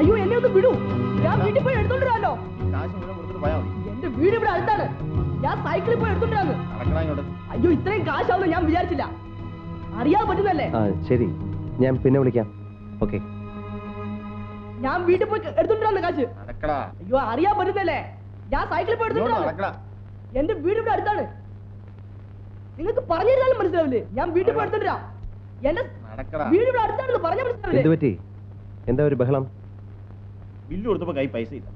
അയ്യോ എന്നെ ഒന്ന് വിടൂ. ഞാൻ വീട്ടിൽ പോയി എടുത്തോണ്ടിരാലോ. എന്റെ വീട് ഇവിടെ അടുത്താണ്. ഞാൻ സൈക്കിളിൽ പോയി എടുത്തോണ്ടിരാന്ന്. അയ്യോ ഇത്രയും കാശാവുന്ന ഞാൻ വിചാരിച്ചില്ല. അറിയാൻ പറ്റുന്നല്ലേ? ശരി, ഞാൻ പിന്നെ വിളിക്കാം. ഓക്കെ. ഞാൻ വീട്ടിൽ പോയി എടുത്തോണ്ടിരാന്ന് കാശ്. അയ്യോ അറിയാൻ പറ്റുന്നല്ലേ? ഞാൻ സൈക്കിളിൽ പോയി എടുത്തോണ്ടിരാന്ന്. എന്റെ വീട് ഇവിടെ അടുത്താണ്. നിങ്ങൾക്ക് പറഞ്ഞിരുന്നാലും മനസ്സിലാവില്ലേ? ഞാൻ വീട്ടിൽ പോയി എടുത്തോണ്ടിരാം. എന്റെ വീട് ഇവിടെ അടുത്താണെന്ന് പറഞ്ഞാൽ മനസ്സിലാവില്ലേ? എന്താ ഒരു ബഹളം? ബില്ല് കൊടുത്തപ്പോ കൈ പൈസ ഇല്ല.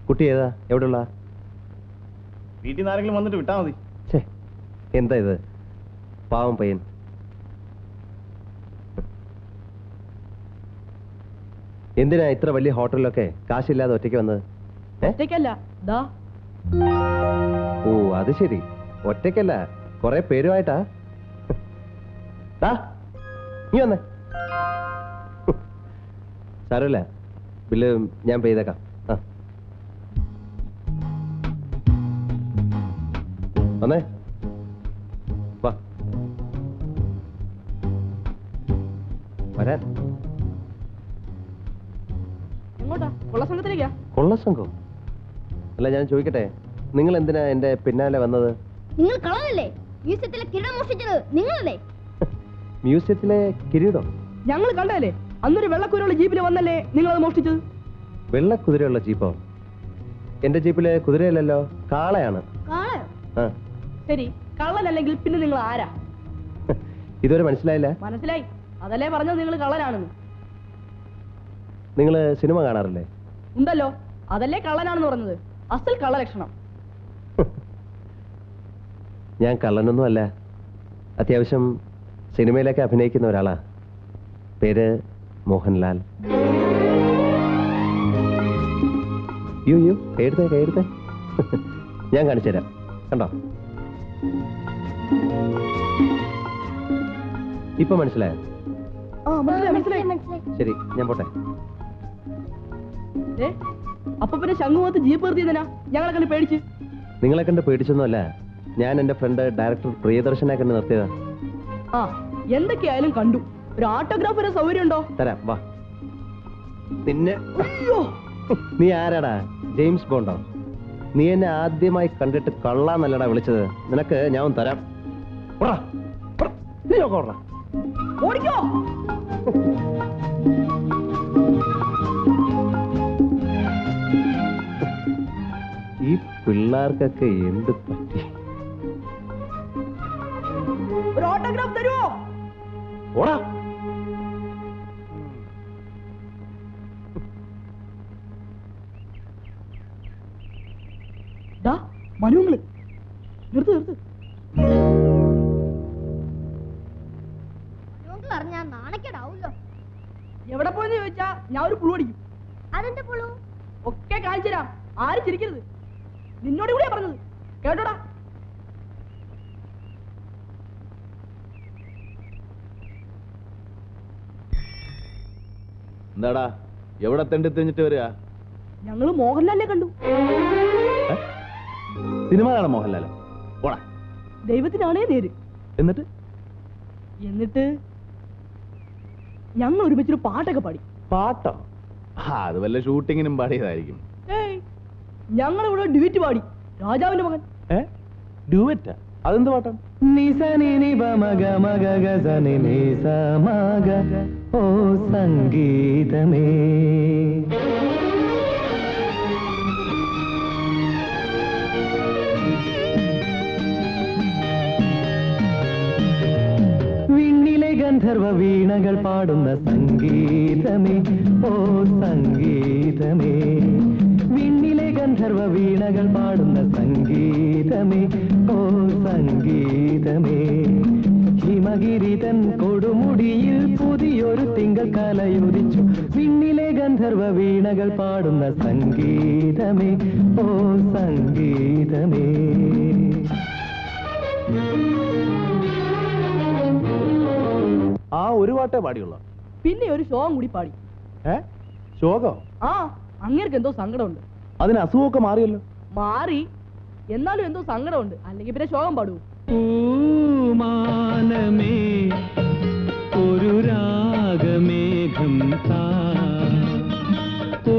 കുട്ടി ഏതാ? എവിടെയുള്ള? വീട്ടിൽ നിന്ന് ആരെങ്കിലും വന്നിട്ട് വിട്ടാ മതി. എന്താ ഇത്? പാവം പയ്യൻ. എന്തിനാ ഇത്ര വലിയ ഹോട്ടലിലൊക്കെ കാശില്ലാതെ ഒറ്റയ്ക്ക് വന്നത്? ഒറ്റയ്ക്കല്ല. ഓ അത് ശരി, ഒറ്റയ്ക്കല്ല, കുറെ പേരുമായിട്ടാ. നീ വന്നേ. സാരമില്ല, ബില്ല് ഞാൻ പേ ചെയ്തേക്കാം. വന്നേ, വാ വരാൻ. എങ്ങോട്ടാ? കൊള്ളസംഘത്തിലേക്കാ? കൊള്ളസംഘം? അല്ല ഞാൻ ചോദിക്കട്ടെ, നിങ്ങൾ എന്തിനാ എന്റെ പിന്നാലെ വന്നത്? നിങ്ങൾ കളഞ്ഞല്ലേ മ്യൂസിയത്തിലെ കിരീടം മോഷ്ടിച്ചത്? നിങ്ങളല്ലേ? മ്യൂസിയത്തിലെ കിരീടം? ഞങ്ങൾ കണ്ടല്ലേ? അന്നൊരു വെള്ളക്കുരുള്ള ജീപ്പിൽ വന്നല്ലേ നിങ്ങൾ അത് മോഷ്ടിച്ചത്? വെള്ളക്കുതിരയുള്ള ജീപ്പോ? എന്റെ ജീപ്പിലെ കുതിരയല്ലല്ലോ, കാളയാണ്. കാളയോ? ആ. ശരി, കള്ളനല്ലെങ്കിൽ പിന്നെ നിങ്ങൾ ആരാ? ഇതുവരെ മനസ്സിലായില്ല? മനസ്സിലായി, അതല്ലേ പറഞ്ഞത് നിങ്ങൾ കള്ളനാണെന്ന്. നിങ്ങള് സിനിമ കാണാറില്ലേ? ഉണ്ടല്ലോ, അതല്ലേ കള്ളനാണെന്ന് പറഞ്ഞത്. അസൽ കള്ളലക്ഷണം. ഞാൻ കള്ളനൊന്നും അല്ല, അത്യാവശ്യം സിനിമയിലൊക്കെ അഭിനയിക്കുന്ന ഒരാളാ. പേര് മോഹൻലാൽ. യു യു എഴുതേ ഞാൻ കാണിച്ചു തരാം, കണ്ടോ? ഇപ്പൊ മനസ്സിലായോ? ശരി, ഞാൻ പോട്ടെ. അപ്പൊ പിന്നെ ശംഖുമുഖത്ത് ജീപ്പ് നിർത്തിയതിനാ ഞങ്ങളെ കണ്ട് പേടിച്ച്? നിങ്ങളെ കണ്ട് പേടിച്ചൊന്നുമല്ല, ഞാൻ എന്റെ ഫ്രണ്ട് ഡയറക്ടർ പ്രിയദർശനെ കണ്ട് നിർത്തിയതാ. ആ, എന്തൊക്കെയായാലും കണ്ടു. ഒരു ഓട്ടോഗ്രാഫ് വരെ സൗകര്യം ഉണ്ടോ? തരാം, വാ. നിന്നെ അയ്യോ, നീ ആരാടാ? ജെയിംസ് ബോണ്ടോ? നീ എന്നെ ആദ്യമായി കണ്ടിട്ട് കള്ളാന്നല്ലടാ വിളിച്ചത്. നിനക്ക് ഞാൻ തരാം. ഓടിക്കോ. ഈ പിള്ളേർക്കൊക്കെ എന്ത് പറ്റി? ഒരു ഓട്ടോഗ്രാഫ് തരുമോ? ഓടാ. മനുങ്ങള് നിർത്ത്. അറിഞ്ഞാ നാണക്കേടാവൂല്ലോ. എവിടെ പോയെന്ന് ചോദിച്ചാ ഞാൻ ഒരു പുളു അടിക്കും. അതെന്താ പുളു? ഒക്കെ കാണിച്ചു തരാം, ആരും ചിരിക്കരുത്. നിന്നോട് കൂടിയാ പറഞ്ഞത്, കേട്ടോടാ. എന്താടാ എവിടെ തെണ്ടി തിരിഞ്ഞിട്ട് വരിക? ഞങ്ങള് മോഹൻലാലിനെ കണ്ടു. സിനിമ കാണാൻ മോഹൻലാലോ? ഓടാ. ദൈവത്തിനാണേ നേര്. എന്നിട്ട് ഞങ്ങൾ ഒരുമിച്ചൊരു പാട്ടൊക്കെ പാടി. പാട്ടോ? അത് വല്ല ഷൂട്ടിങ്ങിനും പാടിയതായിരിക്കും. ഞങ്ങൾ ഇവിടെ ഡ്യൂറ്റ് പാടി, രാജാവിന്റെ മകൻ. ഡ്യൂവറ്റാ? അതെന്ത് പാട്ടാണ്? ഓ സംഗീതമേ വിണ്ണിലെ ഗന്ധർവ വീണകൾ പാടുന്ന സംഗീതമേ, ഓ സംഗീതമേ. വിണ്ണിലെ ഗന്ധർവ വീണകൾ പാടുന്ന സംഗീതമേ, ഓ സംഗീതമേ. ഹിമഗിരിതൻ കൊടുമുടിയിൽ പുതിയൊരു തിങ്കൾ കലയുദിച്ചു. വിണ്ണിലെ ഗന്ധർവ വീണകൾ പാടുന്ന സംഗീതമേ, ഓ സംഗീതമേ. ആ ഒരു പാട്ടേ പാടിയുള്ളൂ. പിന്നെ ഒരു ശോകം കൂടി പാടി. ശോകോ? ആ, അങ്ങേർക്ക് എന്തോ സങ്കടമുണ്ട്. അതിന് അസുഖമൊക്കെ മാറിയല്ലോ. മാറി, എന്നാലും എന്തോ സങ്കടമുണ്ട്. അല്ലെങ്കിൽ പിന്നെ ശോകം പാടൂ. മാനമേ ഒരു രാഗമേഘം താ, ഓ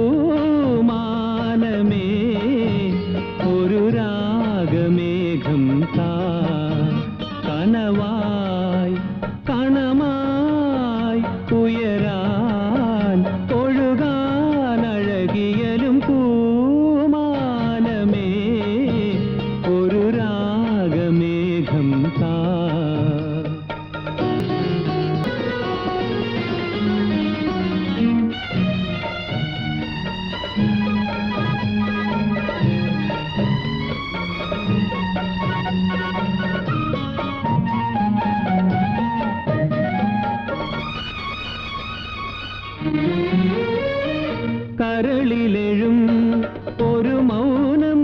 മാനമേ ഒരു രാഗമേഘം താ. കനവായി കണമായി ഉയരാൻ ഒഴുകാൻ അഴകിയലും പൂമാനമേ ഒരു രാഗമേഘം താ. കരളിലെഴും ഒരു മൗനം,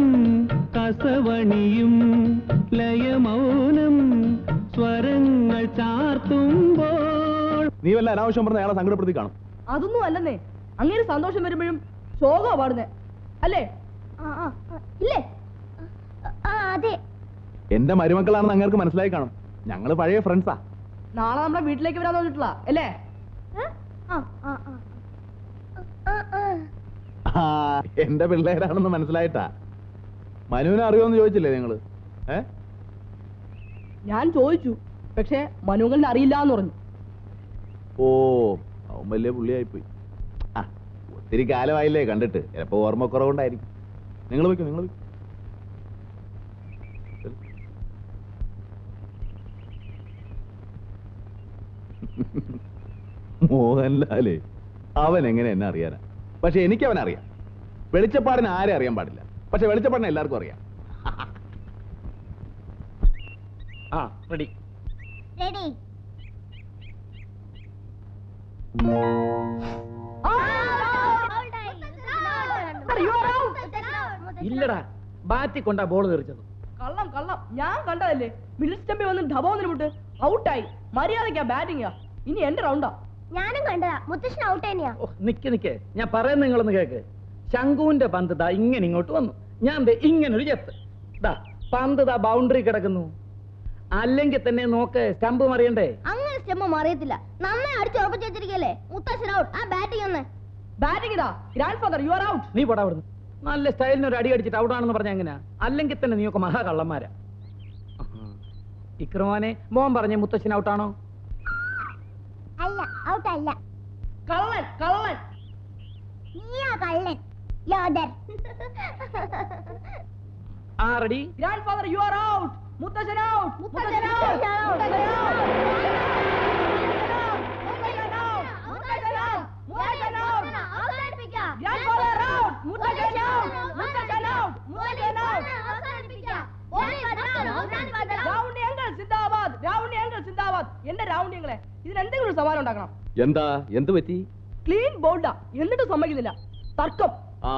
കസവണിയും ലയമൗനം, സ്വരങ്ങൾ ചാർത്തുമ്പോൾ. നീ വല്ല അനാവശ്യം പറഞ്ഞ അയാളെ സങ്കടപ്പെടുത്തി കാണും. അതൊന്നും അല്ലെന്നേ, അങ്ങനെ സന്തോഷം വരുമ്പോഴും ശോകാ പാടുന്നേ അല്ലേ? ഇല്ലേ? അതെ. എന്റെ മരുമക്കളാണെന്ന് അങ്ങേർക്ക് മനസ്സിലായി കാണും. ഞങ്ങള് പഴയ ഫ്രണ്ട്സാ. നാളെ നമ്മുടെ വീട്ടിലേക്ക് വരാൻ തോന്നിട്ടുള്ള അല്ലേ? എന്റെ പിള്ളേരാണെന്ന് മനസ്സിലായിട്ടാ. മനുവിനെ അറിയോന്ന് ചോദിച്ചില്ലേ നിങ്ങള്? ഞാൻ ചോദിച്ചു, പക്ഷെ മനുവിനെ അറിയില്ല എന്ന് പറഞ്ഞു. ഓ, അവൻ വലിയ പുള്ളിയായിപ്പോയി. ആ ഒത്തിരി കാലമായില്ലേ കണ്ടിട്ട്, ചിലപ്പോ ഓർമ്മക്കുറവുണ്ടായിരിക്കും. നിങ്ങൾ വയ്ക്കും, നിങ്ങൾ വയ്ക്കും. മോഹൻലാലേ, അവൻ എങ്ങനെ എന്നെ അറിയാനാ? പക്ഷെ എനിക്ക് അവൻ അറിയാം. വെളിച്ചപ്പാടിന് ആരെ അറിയാൻ പാടില്ല, പക്ഷെ വെളിച്ചപ്പാടിനെ എല്ലാവർക്കും അറിയാം. ആ റെഡി. റെഡി. ഇല്ലടാ, ബാറ്റി കൊണ്ടാ ബോൾ തെറിച്ചത്. കള്ളം കള്ളം, ഞാൻ കണ്ടതല്ലേ. മിഡിൽ സ്റ്റംപിൽ വന്ന് ഡബോന്നിന് വിട്ട് ഔട്ടായി. മര്യാദക്കാ ബാറ്റിംഗാ. ഇനി എന്റെ റൗണ്ടാ. ഞാനും കണ്ടതാ, മുത്തശ്ശൻ ഔട്ട് തന്നെയാ. ഓ നിക്ക്, ഞാൻ പറയുന്നത് നിങ്ങളൊന്ന് കേക്ക്. ശംഖുവിന്റെ പന്ത് ദാ ഇങ്ങനെ ഇങ്ങോട്ട് വന്നു, ഞാൻ ദേ ഇങ്ങനൊരു ചെത്ത്. ദാ പന്ത് ദാ ബൗണ്ടറി കിടക്കുന്നു. അല്ലെങ്കിൽ തന്നെ നോക്ക്, സ്റ്റംപ് മറിയണ്ടേ? അങ്ങനെ സ്റ്റംപ് മറിയത്തില്ല, നന്നായി അടിച്ചു ഉറപ്പിച്ചു വെച്ചിരിക്കല്ലേ. മുത്തശ്ശൻ ഔട്ട്. ആ ബാറ്റിംഗ് ഒന്ന്. ബാറ്റിംഗ് ഇതാ. Grand father, you are out. നീ പോടാ അവിടുന്ന്. നല്ല സ്റ്റൈലിന് ഒരു അടി അടിച്ചിട്ട് ഔട്ടാണെന്ന് പറഞ്ഞ എങ്ങനെയാ? അല്ലെങ്കിൽ തന്നെ നീയൊക്കെ മഹാകള്ളന്മാരാ. ഇക്രമോനെ, മോൻ പറഞ്ഞ മുത്തശ്ശൻ ഔട്ടാണോ? അല്ല, ഔട്ട് അല്ല. കള്ളൻ കള്ളൻ. നീയാ കള്ളൻ. യോദർ. ആ ready. Grand father, you are out. മുത്തശ്ശൻ ഔട്ട്. മുത്തശ്ശൻ ഔട്ട്. എന്റെ റൗണ്ടിങ്ങളെ ഇതിന് എന്തെങ്കിലും ഒരു സമാനം ഉണ്ടാക്കണം. എന്താ, എന്ത് പറ്റി? ക്ലീൻ ബോൾഡാ, എന്നിട്ട് സമ്മതിക്കുന്നില്ല. തർക്കം. ആ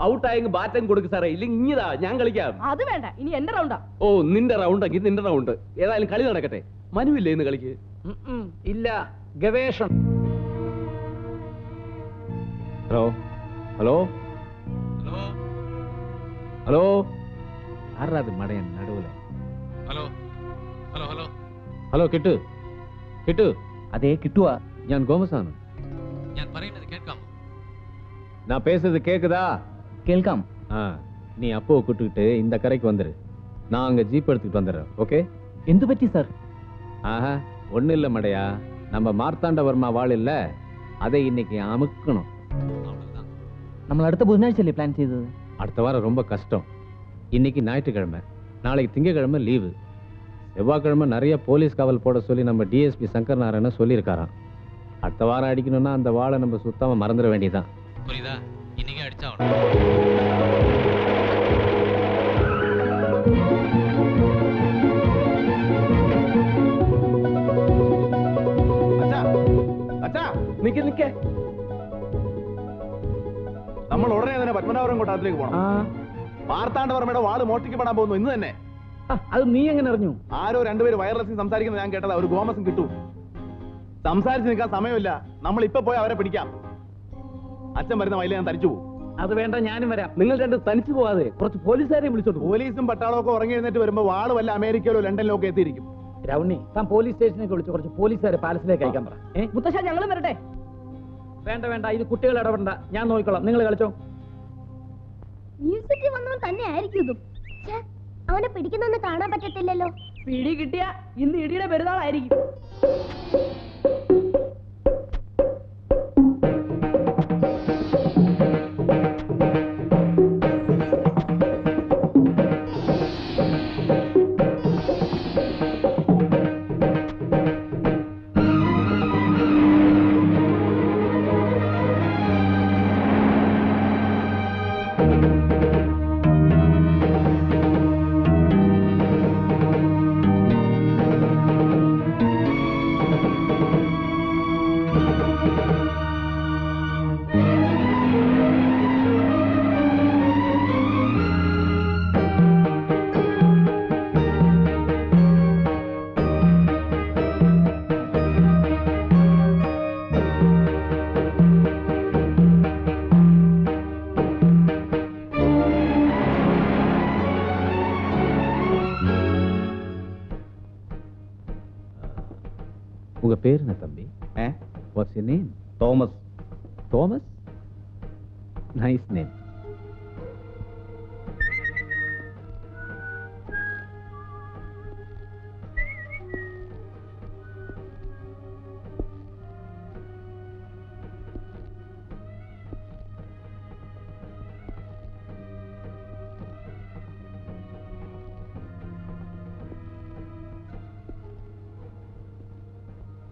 ഔട്ടായെങ്കിൽ ബാറ്റം കൊടുക്ക് സാറേ, ഇല്ലെങ്കിൽ ഇങ്ങിതാ ഞാൻ കളിക്കാം. അത് വേണ്ട, ഇനി എന്റെ റൗണ്ടാ. ഓ നിന്റെ റൗണ്ട് എങ്കിൽ നിന്റെ റൗണ്ട്. ഏതായാലും കളി നടക്കട്ടെ. മനുവില്ലേ ഇന്ന് കളിക്ക്? ഇല്ല, ഗവേഷണം. ഹലോ ഹലോ ഹലോ, ആരാ അത് മടയൻ നടുവിലെ? ഹലോ ഹലോ ഹലോ ഹലോ, കിട്ടു കിട്ടു. അതെ കിട്ടുവാ. ഞാൻ ഗോമസാണ്. ഞാൻ പറയുന്നത് കേൾക്കാമോ? நான் பேசுறது கேக்குதா? കേൾക്കാം. நீ அப்போ கூட்டுக்கிட்டு இந்த கரைக்கு வந்துரு. நான் அங்க ஜீப் எடுத்துக்கிட்டு வந்துடுறேன். ஓகே? എന്തു പറ്റി സാർ? ஆஹா ஒன்றும் இல்லை மடையா, நம்ம மார்த்தாண்டவர்மா வாழ் இல்லை, அதை இன்னைக்கு அமுக்கணும். നമ്മൾ അടുത്ത ബുധനാഴ്ചയല്ലേ പ്ലാൻ ചെയ്തത്? அடுத்த வாரம் ரொம்ப கஷ்டம். இன்னைக்கு ஞாயிற்றுக்கிழமை, நாளைக்கு திங்கக்கிழமை லீவு. செவ்வாய்க்கிழமை நிறைய போலீஸ் காவல் போட சொல்லி நம்ம டிஎஸ்பி சங்கர் நாராயண சொல்லியிருக்காராம். அடுத்த வாரம் அடிக்கணும்னா அந்த வாழை நம்ம சுத்தமாக மறந்துட வேண்டியதான். புரியுதா? இன்னைக்கே அடிச்சா നിക്ക്. നമ്മൾ ഉടനെ തന്നെ പത്മനാഭപുരം കൊട്ടാരത്തിലേക്ക് പോകണം. മാർത്താണ്ഡവർമ്മയുടെ വാള് മോഷ്ടിക്കപ്പെടാൻ പോകുന്നു ഇന്ന് തന്നെ. അത് നീ എങ്ങനെ അറിഞ്ഞു? ആരോ രണ്ടുപേര് വയർലെസ്സിൽ സംസാരിക്കുന്നത് ഞാൻ കേട്ടതാ. ഒരു ഗോമസും കിട്ടും. സംസാരിച്ച് നിൽക്കാൻ സമയമില്ല, നമ്മൾ ഇപ്പൊ പോയി അവരെ പിടിക്കാം. അച്ഛൻ വരുന്ന വയലിൽ ഞാൻ തനിച്ചു പോകും. അത് വേണ്ട, ഞാനും വരാം. നിങ്ങൾ രണ്ട് തനിച്ചു പോവാതെ കുറച്ച് പോലീസുകാരെ വിളിച്ചോട്ട്. പോലീസും പട്ടാളവും ഒക്കെ ഉറങ്ങി എഴുന്നേറ്റ് വരുമ്പോ വാള് വല്ല അമേരിക്കയിലോ ലണ്ടനിലോ ഒക്കെ എത്തിയിരിക്കും. രൗണി, താൻ പോലീസ് സ്റ്റേഷനിലേക്ക് വിളിച്ച് കുറച്ച് പോലീസുകാരെ പാലസിലേക്ക് അയക്കാൻ പറ. മുത്തശ്ശ, ഞങ്ങളും വരട്ടെ? വേണ്ട വേണ്ട, ഇത് കുട്ടികൾ ഇടപെടണ്ട, ഞാൻ നോക്കിക്കോളാം, നിങ്ങൾ കളിച്ചോ. മ്യൂസിക്കിൽ വന്നവൻ തന്നെ ആയിരിക്കും ഇതും. അവനെ പിടിക്കുന്നൊന്നും കാണാൻ പറ്റത്തില്ലല്ലോ. പിടി കിട്ടിയ ഇന്ന് ഇടിയുടെ പെരുന്നാളായിരിക്കും. உங்க பேர் என்ன தம்பி? What's your name? Thomas. Thomas? Nice name.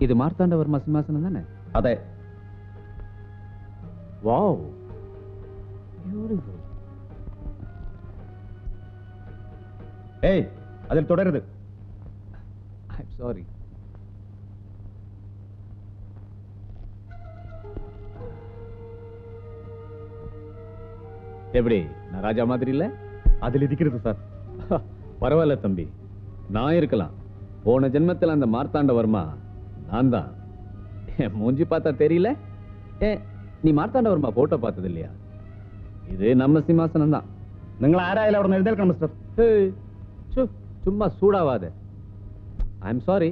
ഇത് മാർത്താണ്ഡവർമ്മ സിംഹാസനം തന്നെ? അതെ. വാവ്, ബ്യൂട്ടിഫുൾ. ഏയ്, അതിൽ തുടരുത്. I am sorry. எப்படி நான் ராஜா மாதிரி இல்ல? அதில் இருக்கிறது சார். பரவாயில்ல தம்பி, நான் இருக்கலாம். போன ஜென்மத்தில் அந்த மார்த்தாண்டவர்மா நான் தான். என் மூஞ்சி பார்த்தா தெரியல? நீ மார்த்தாண்டவர்மா போட்டோ பார்த்தது இல்லையா? இது நம்ம சிம்மாசனம் தான். നിങ്ങൾ ആരായാലും അവിടെ നിന്ന് എഴുന്നേൽക്കണം മിസ്റ്റർ. சும்மா சூடாவாத. I am sorry.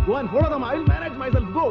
Go and follow them. I will manage myself. Go.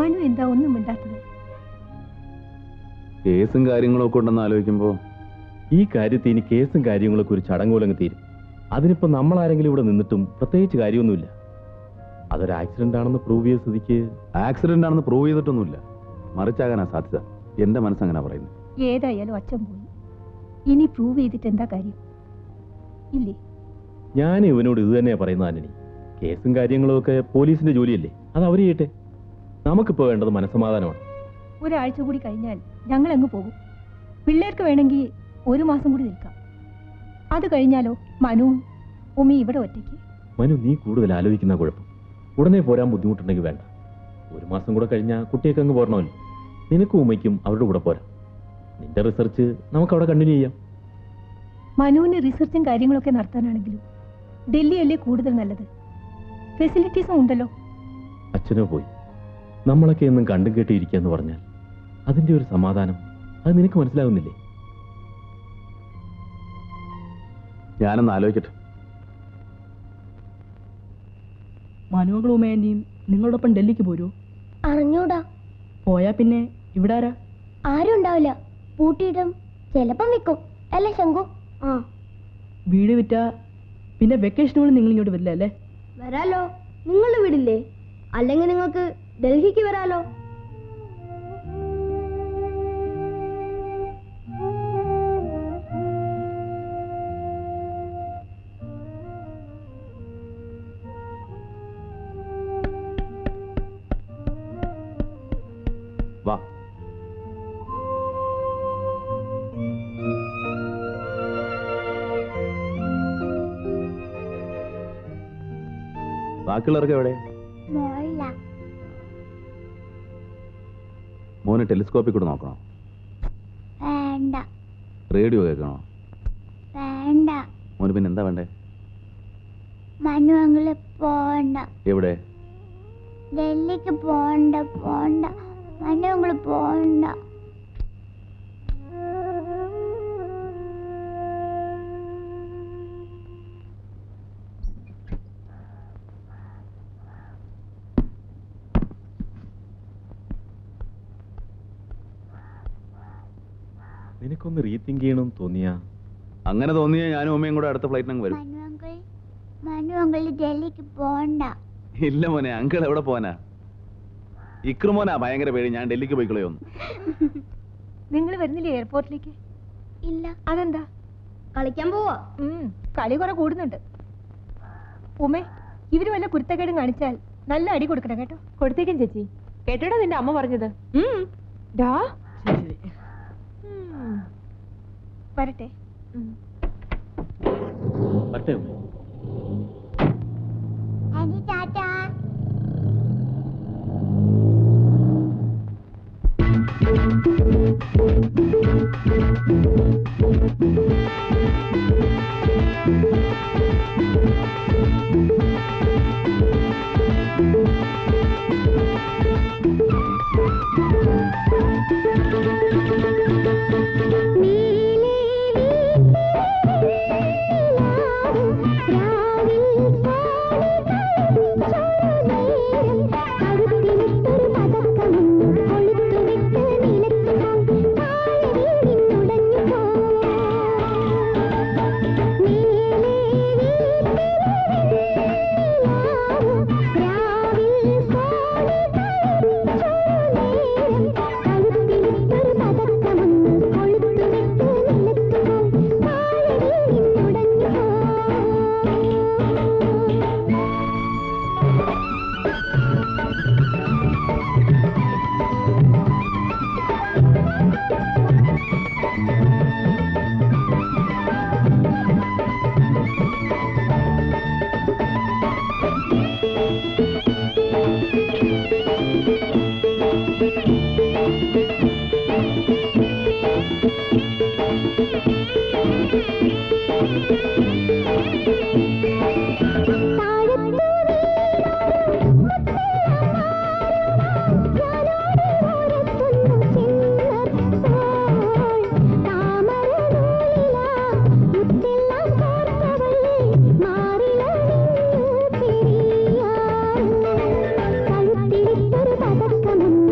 Manu എന്താ ഒന്നും മിണ്ടാത്തത്? കേസും കാര്യങ്ങളും ഒക്കെ ഉണ്ടെന്ന് ആലോചിക്കുമ്പോ ഈ കാര്യത്തിൽ ഇനി കേസും കാര്യങ്ങളൊക്കെ ഒരു ചടങ്ങോലങ്ങ് തീരും. അതിനിപ്പോ നമ്മൾ ആരെങ്കിലും ഇവിടെ നിന്നിട്ടും പ്രത്യേകിച്ച് കാര്യമൊന്നുമില്ല. അതൊരു ആക്സിഡന്റ് ആണെന്ന് പ്രൂവ് ചെയ്ത സ്ഥിതിക്ക്. ആക്സിഡന്റ് ആണെന്ന് പ്രൂവ് ചെയ്തിട്ടൊന്നുമില്ല, മറിച്ചാകാനാ സാധ്യത. എന്റെ മനസ്സങ്ങനെ പറയുന്നു. ഏതായാലും അച്ഛൻ പോയി, ഇനി പ്രൂവ് ചെയ്തിട്ട് എന്താ കാര്യം? ഇല്ലേ? ഞാൻ ഇവനോട് ഇത് തന്നെയാ പറയുന്നത് ആന്റണി. കേസും കാര്യങ്ങളും ഒക്കെ പോലീസിന്റെ ജോലിയല്ലേ, അത് അവര് ചെയ്യട്ടെ. നമുക്കിപ്പോ വേണ്ടത് മനസ്സമാധാനമാണ്. ഒരാഴ്ച കൂടി കഴിഞ്ഞാൽ ഞങ്ങൾ അങ്ങ് പോകും. പിള്ളേർക്ക് വേണമെങ്കിൽ 1 മാസം കൂടി നിൽക്കാം. അത് കഴിഞ്ഞാലോ മനുവും ഉമ്മി ഇവിടെ ഒറ്റയ്ക്ക്. മനു, നീ കൂടുതൽ ആലോചിക്കുന്ന കുഴപ്പം. ഉടനെ പോരാൻ ബുദ്ധിമുട്ടുണ്ടെങ്കിൽ വേണ്ട. 1 മാസം കൂടെ കഴിഞ്ഞാൽ കുട്ടിയൊക്കെ അങ്ങ് പോരണമല്ലോ. നിനക്കും ഉമ്മയ്ക്കും അവരുടെ കൂടെ പോരാ. നിന്റെ റിസർച്ച് നമുക്ക് അവിടെ കണ്ടിന്യൂ ചെയ്യാം. മനുവിന് റിസർച്ചും കാര്യങ്ങളൊക്കെ നടത്താനാണെങ്കിലും ഡൽഹിയല്ലേ കൂടുതൽ നല്ലത്. ഫെസിലിറ്റീസും ഉണ്ടല്ലോ. അച്ഛനോ പോയി നമ്മളൊക്കെ എന്നും കണ്ടും കേട്ടിരിക്കുക എന്ന് പറഞ്ഞാൽ അതിന്റെ ഒരു സമാധാനം അത് നിനക്ക് മനസ്സിലാകുന്നില്ലേ? ഞാനൊന്ന് ആലോചിക്കട്ടെ. മനുവങ്ങളും ഉമ്മേന്റെയും നിങ്ങളോടൊപ്പം ഡൽഹിക്ക് പോരൂ? അറിഞ്ഞൂടാ. പോയാ പിന്നെ ഇവിടെ ആരാ? ആരും ഉണ്ടാവില്ല. പൂട്ടിയിടും, ചിലപ്പം വിൽക്കും അല്ലേ ശങ്കു? ആ, വീട് വിറ്റാ പിന്നെ വെക്കേഷനുകൾ നിങ്ങൾ ഇങ്ങോട്ട് വരില്ല അല്ലേ? വരാലോ. നിങ്ങൾ വിടില്ലേ? അല്ലെങ്കിൽ നിങ്ങൾക്ക് ഡൽഹിക്ക് വരാലോ. വാ. ബാക്കിയുള്ളവർക്ക് എവിടെ? മോന് ടെലിസ്കോപ്പിൽ കൂടെ നോക്കണോ? വേണ്ട. റേഡിയോ കേൾക്കണോ? വേണ്ട. മോന് പിന്നെ എന്താ വേണ്ടേ? മനു അങ്ങള് പോണ്ട. എവിടെ? ഡൽഹിക്ക് പോണ്ട. പോണ്ട മനു അങ്ങള് പോണ്ട. നിനക്കൊന്ന് റീതിങ്ക് ചെയ്യണം തോന്നിയാ? അങ്ങനെ തോന്നിയാ ഞാനും ഉമ്മയും കൂടെ അടുത്ത ഫ്ലൈറ്റിനങ്ങ് വരും. മനു അങ്കിൾ ഡൽഹിക്ക് പോണ്ട. ഇല്ല മോനെ, അങ്കിൾ എവിടെ പോവാനാ? ഇക്രുമോനാ ഭയങ്കര പേടി ഞാൻ ഡൽഹിക്ക് പോയിക്കളയോന്ന്. നിങ്ങൾ വരുന്നില്ലേ എയർപോർട്ടിലേക്ക്? ഇല്ല. അതെന്താ? കളിക്കാൻ പോവാ. കളി കുറെ കൂടുന്നുണ്ട്. ഉമ്മേ, ഇവര് വല്ല കുരുത്തക്കേടും കാണിച്ചാൽ നല്ല അടി കൊടുക്കണം കേട്ടോ. കൊടുത്തേക്കും ചേച്ചി. കേട്ടോടാ നിന്റെ അമ്മ പറഞ്ഞത്? ഡാ വരട്ടെ. ടാറ്റാ. പതക്കമുണ്ട്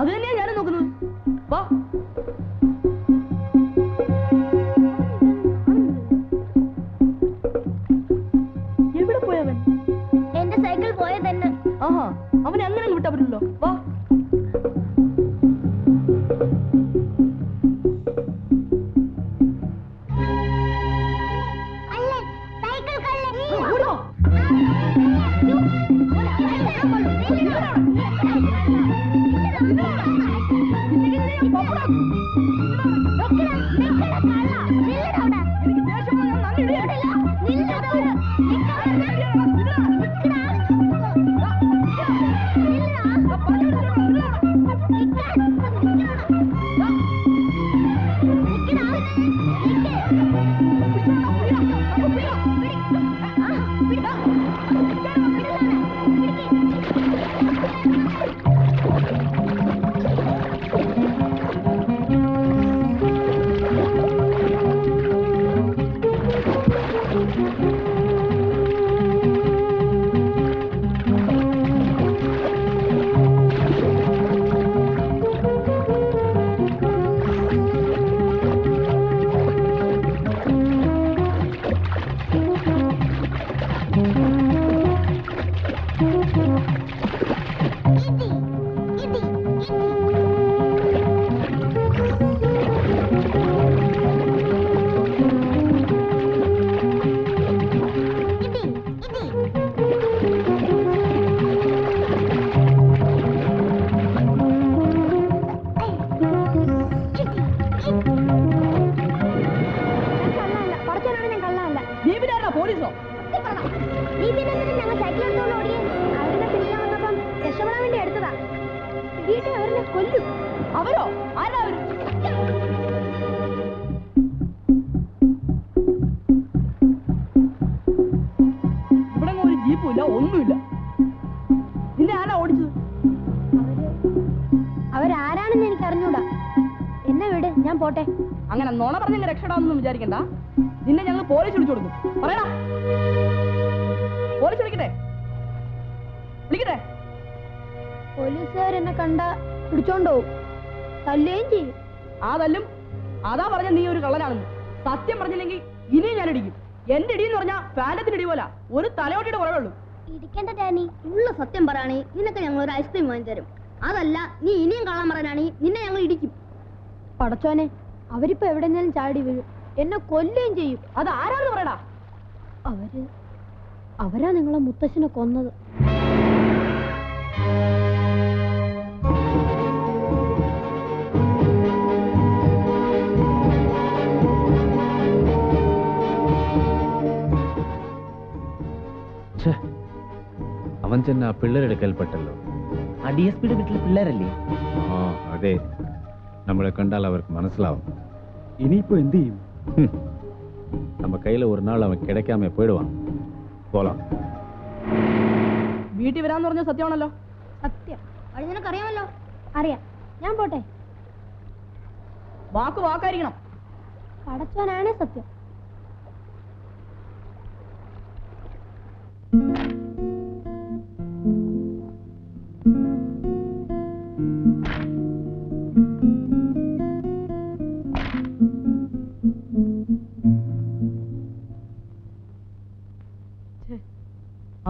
അത് തന്നെയാ ഞാനും നോക്കുന്നത്. വാ. എവിടെ പോയവൻ? എന്റെ സൈക്കിൾ പോയത് തന്നെ. ആഹാ, അവനെ അങ്ങനെ വിട്ടാ പറ്റില്ലല്ലോ. വാ. അവരോ? ആരാ അവര്? ഇവിടെ ഒരു ജീപ്പും ഇല്ല, ഒന്നുമില്ല. നിന്നെ ആരാ ഓടിച്ചത്? അവരാരാണെന്ന് എനിക്ക് അറിഞ്ഞൂടാ. എന്നെ വിട്, ഞാൻ പോട്ടെ. അങ്ങനെ നോണ പറഞ്ഞ രക്ഷപ്പെടാമെന്നൊന്നും വിചാരിക്കണ്ട. നിന്നെ ഞങ്ങൾ പോലീസ് വിളിച്ചു കൊടുക്കും. പറയടാ, പോലീസ് വിളിക്കട്ടെ? വിളിക്കട്ടെ? പോലീസുകാരെന്നെ കണ്ട പിടിച്ചോണ്ടോ തല്ലുകയും ചെയ്യും. ആ തല്ലും. അതാ പറഞ്ഞ നീ ഒരു കള്ളനാണെന്ന്. സത്യം പറഞ്ഞില്ലെങ്കിൽ ഇനിയും ഞാൻ ഇടിക്കും. എന്റെ ഇടി എന്ന് പറഞ്ഞാൽ ഫാൻറ്റത്തിന് ഇടി പോലെ ഒരു തലയോട്ടിയുടെ കുറവുള്ളൂ. ഇരിക്കേണ്ട ഡാനി, ഉള്ള സത്യം പറയാണേ നിനക്ക് ഞങ്ങൾ ഒരു ഐസ്ക്രീം വാങ്ങി തരും. അതല്ല നീ ഇനിയും കള്ളം പറയാനാണെ നിന്നെ ഞങ്ങൾ ഇടിക്കും. പടച്ചോനെ, അവരിപ്പോ എവിടെയെങ്കിലും ചാടി വീഴും, എന്നെ കൊല്ലുകയും ചെയ്യും. അത് ആരാണെന്ന് പറയടാ. അവരാ നിങ്ങളെ മുത്തശ്ശനെ കൊന്നത്. അവൻ ചെന്ന് ആ പിള്ളേരെടുക്കൽപ്പെട്ടല്ലോ. ആ DSPയുടെ വീട്ടിൽ പിള്ളേരല്ലേ? ആ അതെ, നമ്മളെ കണ്ടാൽ അവർക്ക് മനസ്സിലാവും. ഇനിയിപ്പോ എന്ത് ചെയ്യും? நம்ம கையில ஒரு நாள் அவன் கிடைக்காம போயிடுவான். போலாம். വീട്ടിൽ വരാന്ന് പറഞ്ഞ സത്യമാണല്ലോ. സത്യം. അത് നിനക്കറിയാമല്ലോ. അറിയാം. ഞാൻ പോട്ടെ. വാക്കായിരിക്കണം. പടച്ചോനാണ് സത്യം.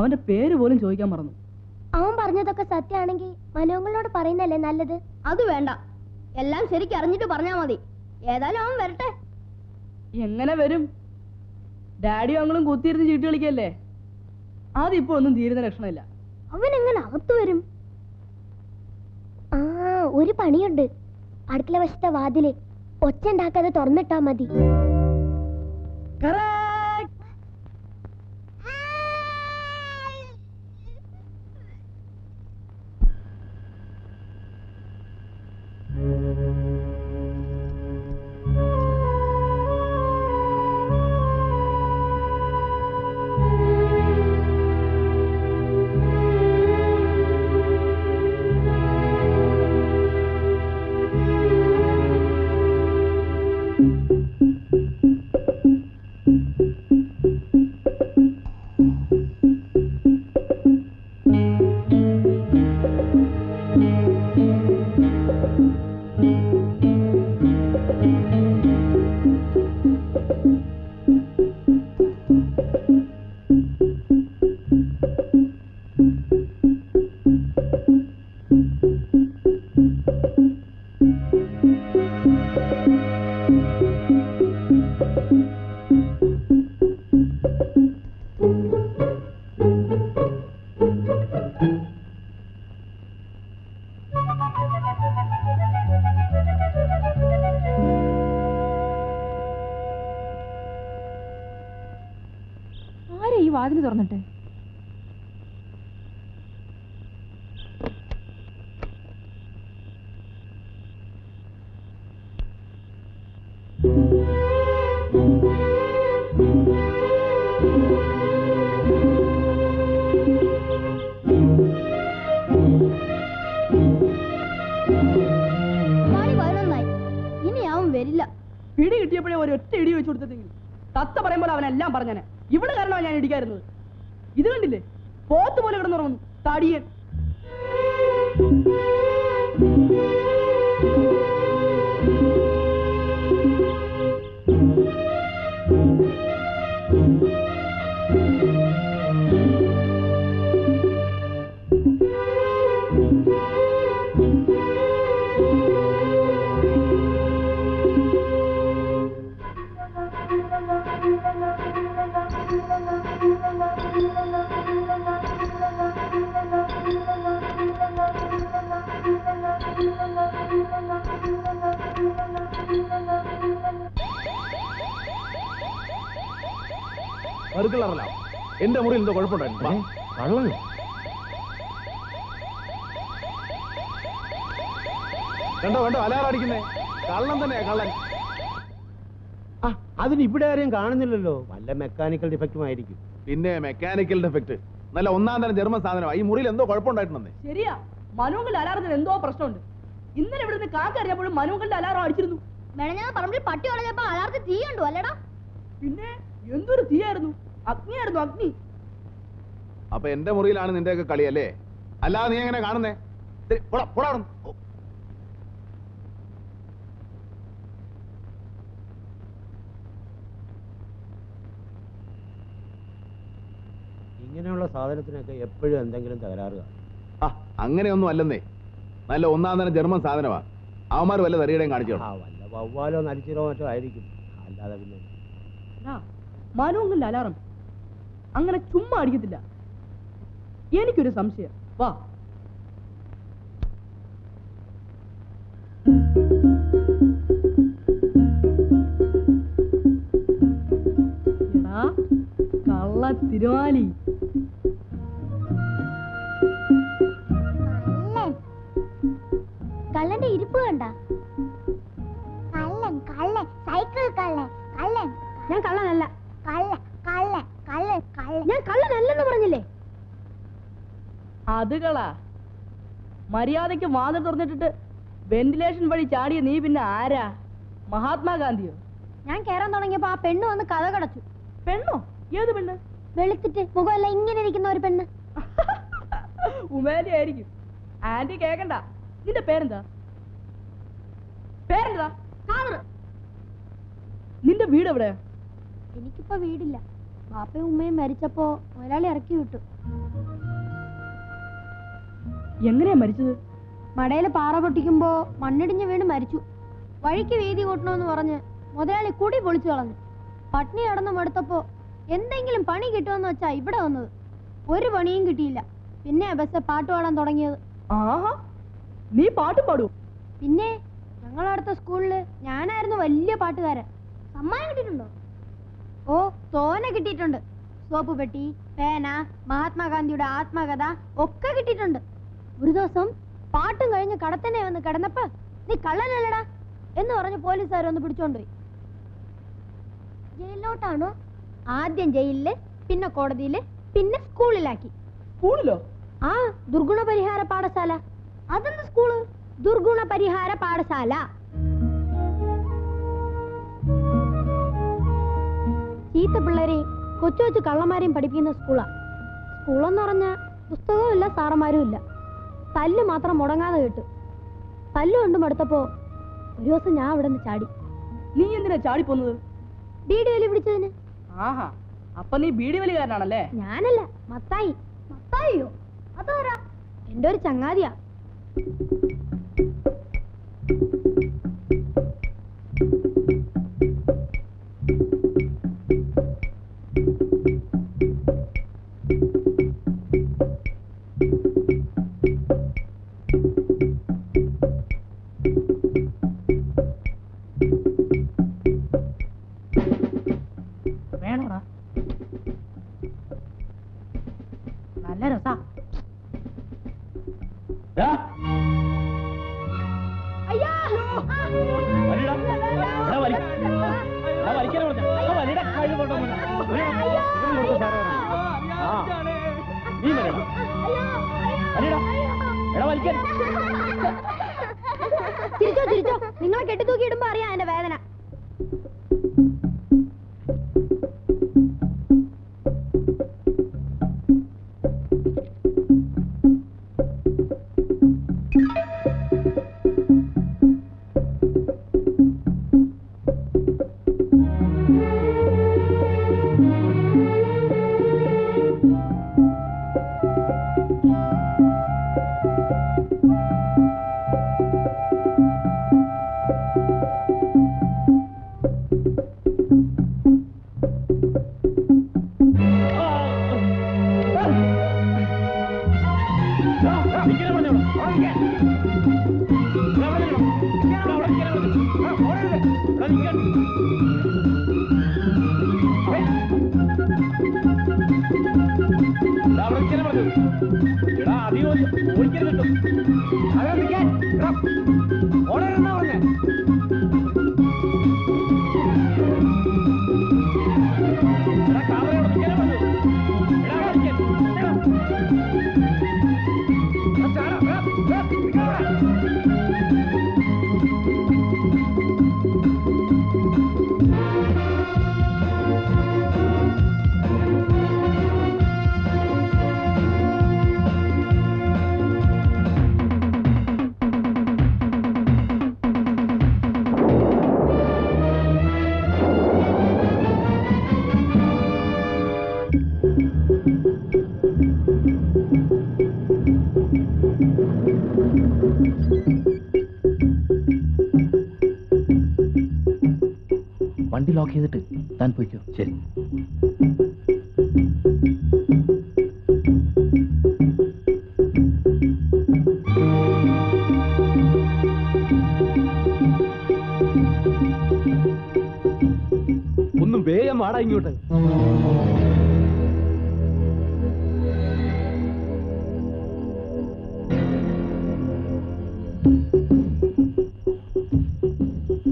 അവന്റെ പേര് പോലും ചോദിക്കാൻ മറന്നു. അവൻ പറഞ്ഞതൊക്കെ സത്യമാണെങ്കിൽ മനോങ്ങളോട് പറയുന്നല്ലേ നല്ലത്. അത് വേണ്ട, എല്ലാം ശരിക്കും അറിഞ്ഞിട്ട് പറഞ്ഞാ മതി. ഏതായാലും അവൻ വരട്ടെ. എങ്ങനെ വരും? ഡാഡിയും അങ്ങളും കുത്തിയിരുന്ന് ചീട്ട് കളിക്കല്ലേ. അതിപ്പോ ഒന്നും തീരുന്ന ലക്ഷണമില്ല. അവൻ എങ്ങനെ അകത്ത് വരും? ആ, ഒരു പണിയുണ്ട്. അടുക്കള വശത്തെ വാതില് ഒച്ച ഉണ്ടാക്കാതെ തുറന്നിട്ടാ മതി. കൊടുത്തിട്ടെങ്കിൽ തത്ത പറയുമ്പോൾ അവനെല്ലാം പറഞ്ഞനെ. ഇവിടെ കാരണമാണ് ഞാൻ ഇടിക്കായിരുന്നത്. ഇത് കണ്ടില്ലേ, പോത്ത് പോലെ കിടന്നുറങ്ങുന്നു തടിയൻ. എന്റെ മുറിയിൽ എന്തോ കുഴപ്പമുണ്ടായിരുന്നു. കള്ളനോ? കണ്ടോ കണ്ടോ അലാറം അടിക്കുന്നേ, കള്ളൻ തന്നെയാ കള്ളൻ. അതിന് ഇവിടെ ആരെയും കാണുന്നില്ലല്ലോ. വല്ല മെക്കാനിക്കൽ ഡിഫക്റ്റും ആയിരിക്കും. പിന്നെ മെക്കാനിക്കൽ ഡിഫക്റ്റ്, നല്ല ഒന്നാം തരം ജർമ്മൻ സാധനമാണ്. ഈ മുറിയിൽ എന്തോ കുഴപ്പമുണ്ടായിട്ടുണ്ടെന്നേ. ശരിയാ, മനുവിന്റെ അലാറത്തിന് എന്തോ പ്രശ്നമുണ്ട്. ഇന്നലെ ഇവിടുന്ന് കാക്ക അറിയപ്പോഴും മനുവിന്റെ അലാറം അടിച്ചിരുന്നു. പറമ്പിൽ പട്ടി വളഞ്ഞപ്പോ അലാറത്തിൽ തീ കണ്ടു അല്ലടാ? പിന്നെ എന്തൊരു തീയായിരുന്നു, അഗ്നിയായിരുന്നു അഗ്നി. അപ്പൊ എന്റെ മുറിയിലാണ് നിന്റെയൊക്കെ കളിയല്ലേ? അല്ലാതെ നീ എങ്ങനെ കാണുന്നേ? ഇങ്ങനെയുള്ള സാധനത്തിനൊക്കെ എപ്പോഴും എന്തെങ്കിലും തകരാറ് കാണും. അങ്ങനെയൊന്നും അല്ലെന്നേ, നല്ല ഒന്നാം തരം ജർമ്മൻ സാധനമാ. അവന്മാർ വല്ല തറിയുടെയും കാണിച്ചോ? വല്ല വവ്വാലോ നരിച്ചിരോ മറ്റോ ആയിരിക്കും, അല്ലാതെ പിന്നെ. മനുവിന്റെ അലാറം അങ്ങനെ ചുമ്മാ അടിക്കത്തില്ല. എനിക്കൊരു സംശയം. വാ, കള്ള തിരുവാലി. കള്ളന്റെ ഇരിപ്പ് കണ്ട? കള്ളൻ കള്ളൻ സൈക്കിൾ കള്ളൻ കള്ളൻ. ഞാൻ കള്ളനല്ല. കള്ളൻ കള്ളൻ കള്ളൻ കള്ളൻ. ഞാൻ കള്ളനല്ലെന്ന് പറഞ്ഞില്ലേ? അത് കളാ. മര്യാദയ്ക്ക് വാതിൽ തുറന്നിട്ടിട്ട് വെന്റിലേഷൻ വഴി ചാടിയ നീ പിന്നെ ആരാ? മഹാത്മാഗാന്ധിയോ? ഞാൻ കേറാൻ തുടങ്ങിയപ്പോ ആ പെണ്ണ് വന്ന് കഥ കടച്ചു. പെണ്ണോ? ഏത് പെണ്ണ്? വെളുത്തിട്ട് മുഖമല്ല ഇങ്ങനെ ഇരിക്കുന്ന ഒരു പെണ്ണ്. ഉമേലി ആയിരിക്കും. ആന്റി കേക്കണ്ട. നിന്റെ പേരെന്താ? പേരെന്താ? നിന്റെ വീട് എവിടെയാ? എനിക്കിപ്പോ വീടില്ല. ബാപ്പയും ഉമ്മയും മരിച്ചപ്പോ ഒരാളെ ഇറക്കി വിട്ടു. എങ്ങനെയാ മരിച്ചത്? മടയില് പാറ പൊട്ടിക്കുമ്പോ മണ്ണിടിഞ്ഞ് വീണ് മരിച്ചു. വഴിക്ക് വീതി കൂട്ടണമെന്ന് പറഞ്ഞ് മുതലാളി കുടി പൊളിച്ചു കളഞ്ഞു. പട്ടിണി കടന്ന് മടുത്തപ്പോ എന്തെങ്കിലും പണി കിട്ടുമെന്ന് വെച്ചാ ഇവിടെ വന്നത്. ഒരു പണിയും കിട്ടിയില്ല. പിന്നെ ബസ് പാട്ട് പാടാൻ തുടങ്ങിയത്. ആഹാ, നീ പാട്ട് പാടൂ? പിന്നെ ഞങ്ങളടുത്ത സ്കൂളില് ഞാനായിരുന്നു വലിയ പാട്ടുകാരൻ. സമ്മാനം കിട്ടിയിട്ടുണ്ടോ? ഓ, തോനെ കിട്ടിയിട്ടുണ്ട്. സോപ്പ് പെട്ടി, പേന, മഹാത്മാഗാന്ധിയുടെ ആത്മകഥ ഒക്കെ കിട്ടിയിട്ടുണ്ട്. ഒരു ദിവസം പാട്ടും കഴിഞ്ഞ് കടത്തന്നെ വന്ന് കിടന്നപ്പോ നീ കള്ളനല്ലടാ എന്ന് പറഞ്ഞ് പോലീസുകാർ ഒന്ന് പിടിച്ചോണ്ടുപോയി. ജയിലിലോട്ടാണോ? ആദ്യം ജയിലില്, പിന്നെ കോടതിയില്, പിന്നെ സ്കൂളിലാക്കി. സ്കൂളിലോ? ആ, ദുർഗുണ പരിഹാര പാഠശാല. അതെന്ത് സ്കൂള്? ദുർഗുണ പരിഹാര പാഠശാല. ചീത്ത പിള്ളേരെയും കൊച്ചു കൊച്ചു കള്ളന്മാരെയും പഠിപ്പിക്കുന്ന സ്കൂളാ. സ്കൂളെന്ന് പറഞ്ഞ പുസ്തകവും ഇല്ല, സാറന്മാരും ഇല്ല. തല്ല് മാത്രം മുടങ്ങാതെ കിട്ടും. തല്ല് കൊണ്ട് മടുത്തപ്പോ ഒരു ദിവസം ഞാൻ അവിടെ നിന്ന് ചാടി. നീ എന്തിനാ ചാടി പോന്നത്? ബീഡി വലി പിടിച്ചതിന്. ആഹാ, അപ്പൊ നീ ബീഡി വലികാരനാണല്ലേ? ഞാനല്ല, മത്തായി. മത്തായിയോ? അതാരാ? എന്റെ ഒരു ചങ്ങാതിയാ. വേണോടാ? നല്ല രസാ. ചിരിച്ചോ ചിരിച്ചോ, നിങ്ങളെ കെട്ടിത്തൂക്കി ഇടുമ്പോ അറിയാം എന്റെ വേദന. വണ്ടി ലോക്ക് ചെയ്തിട്ട് താൻ പോയിക്കോ. ശരി. ഒന്നും വേഗം വാടാ ഇങ്ങോട്ട്.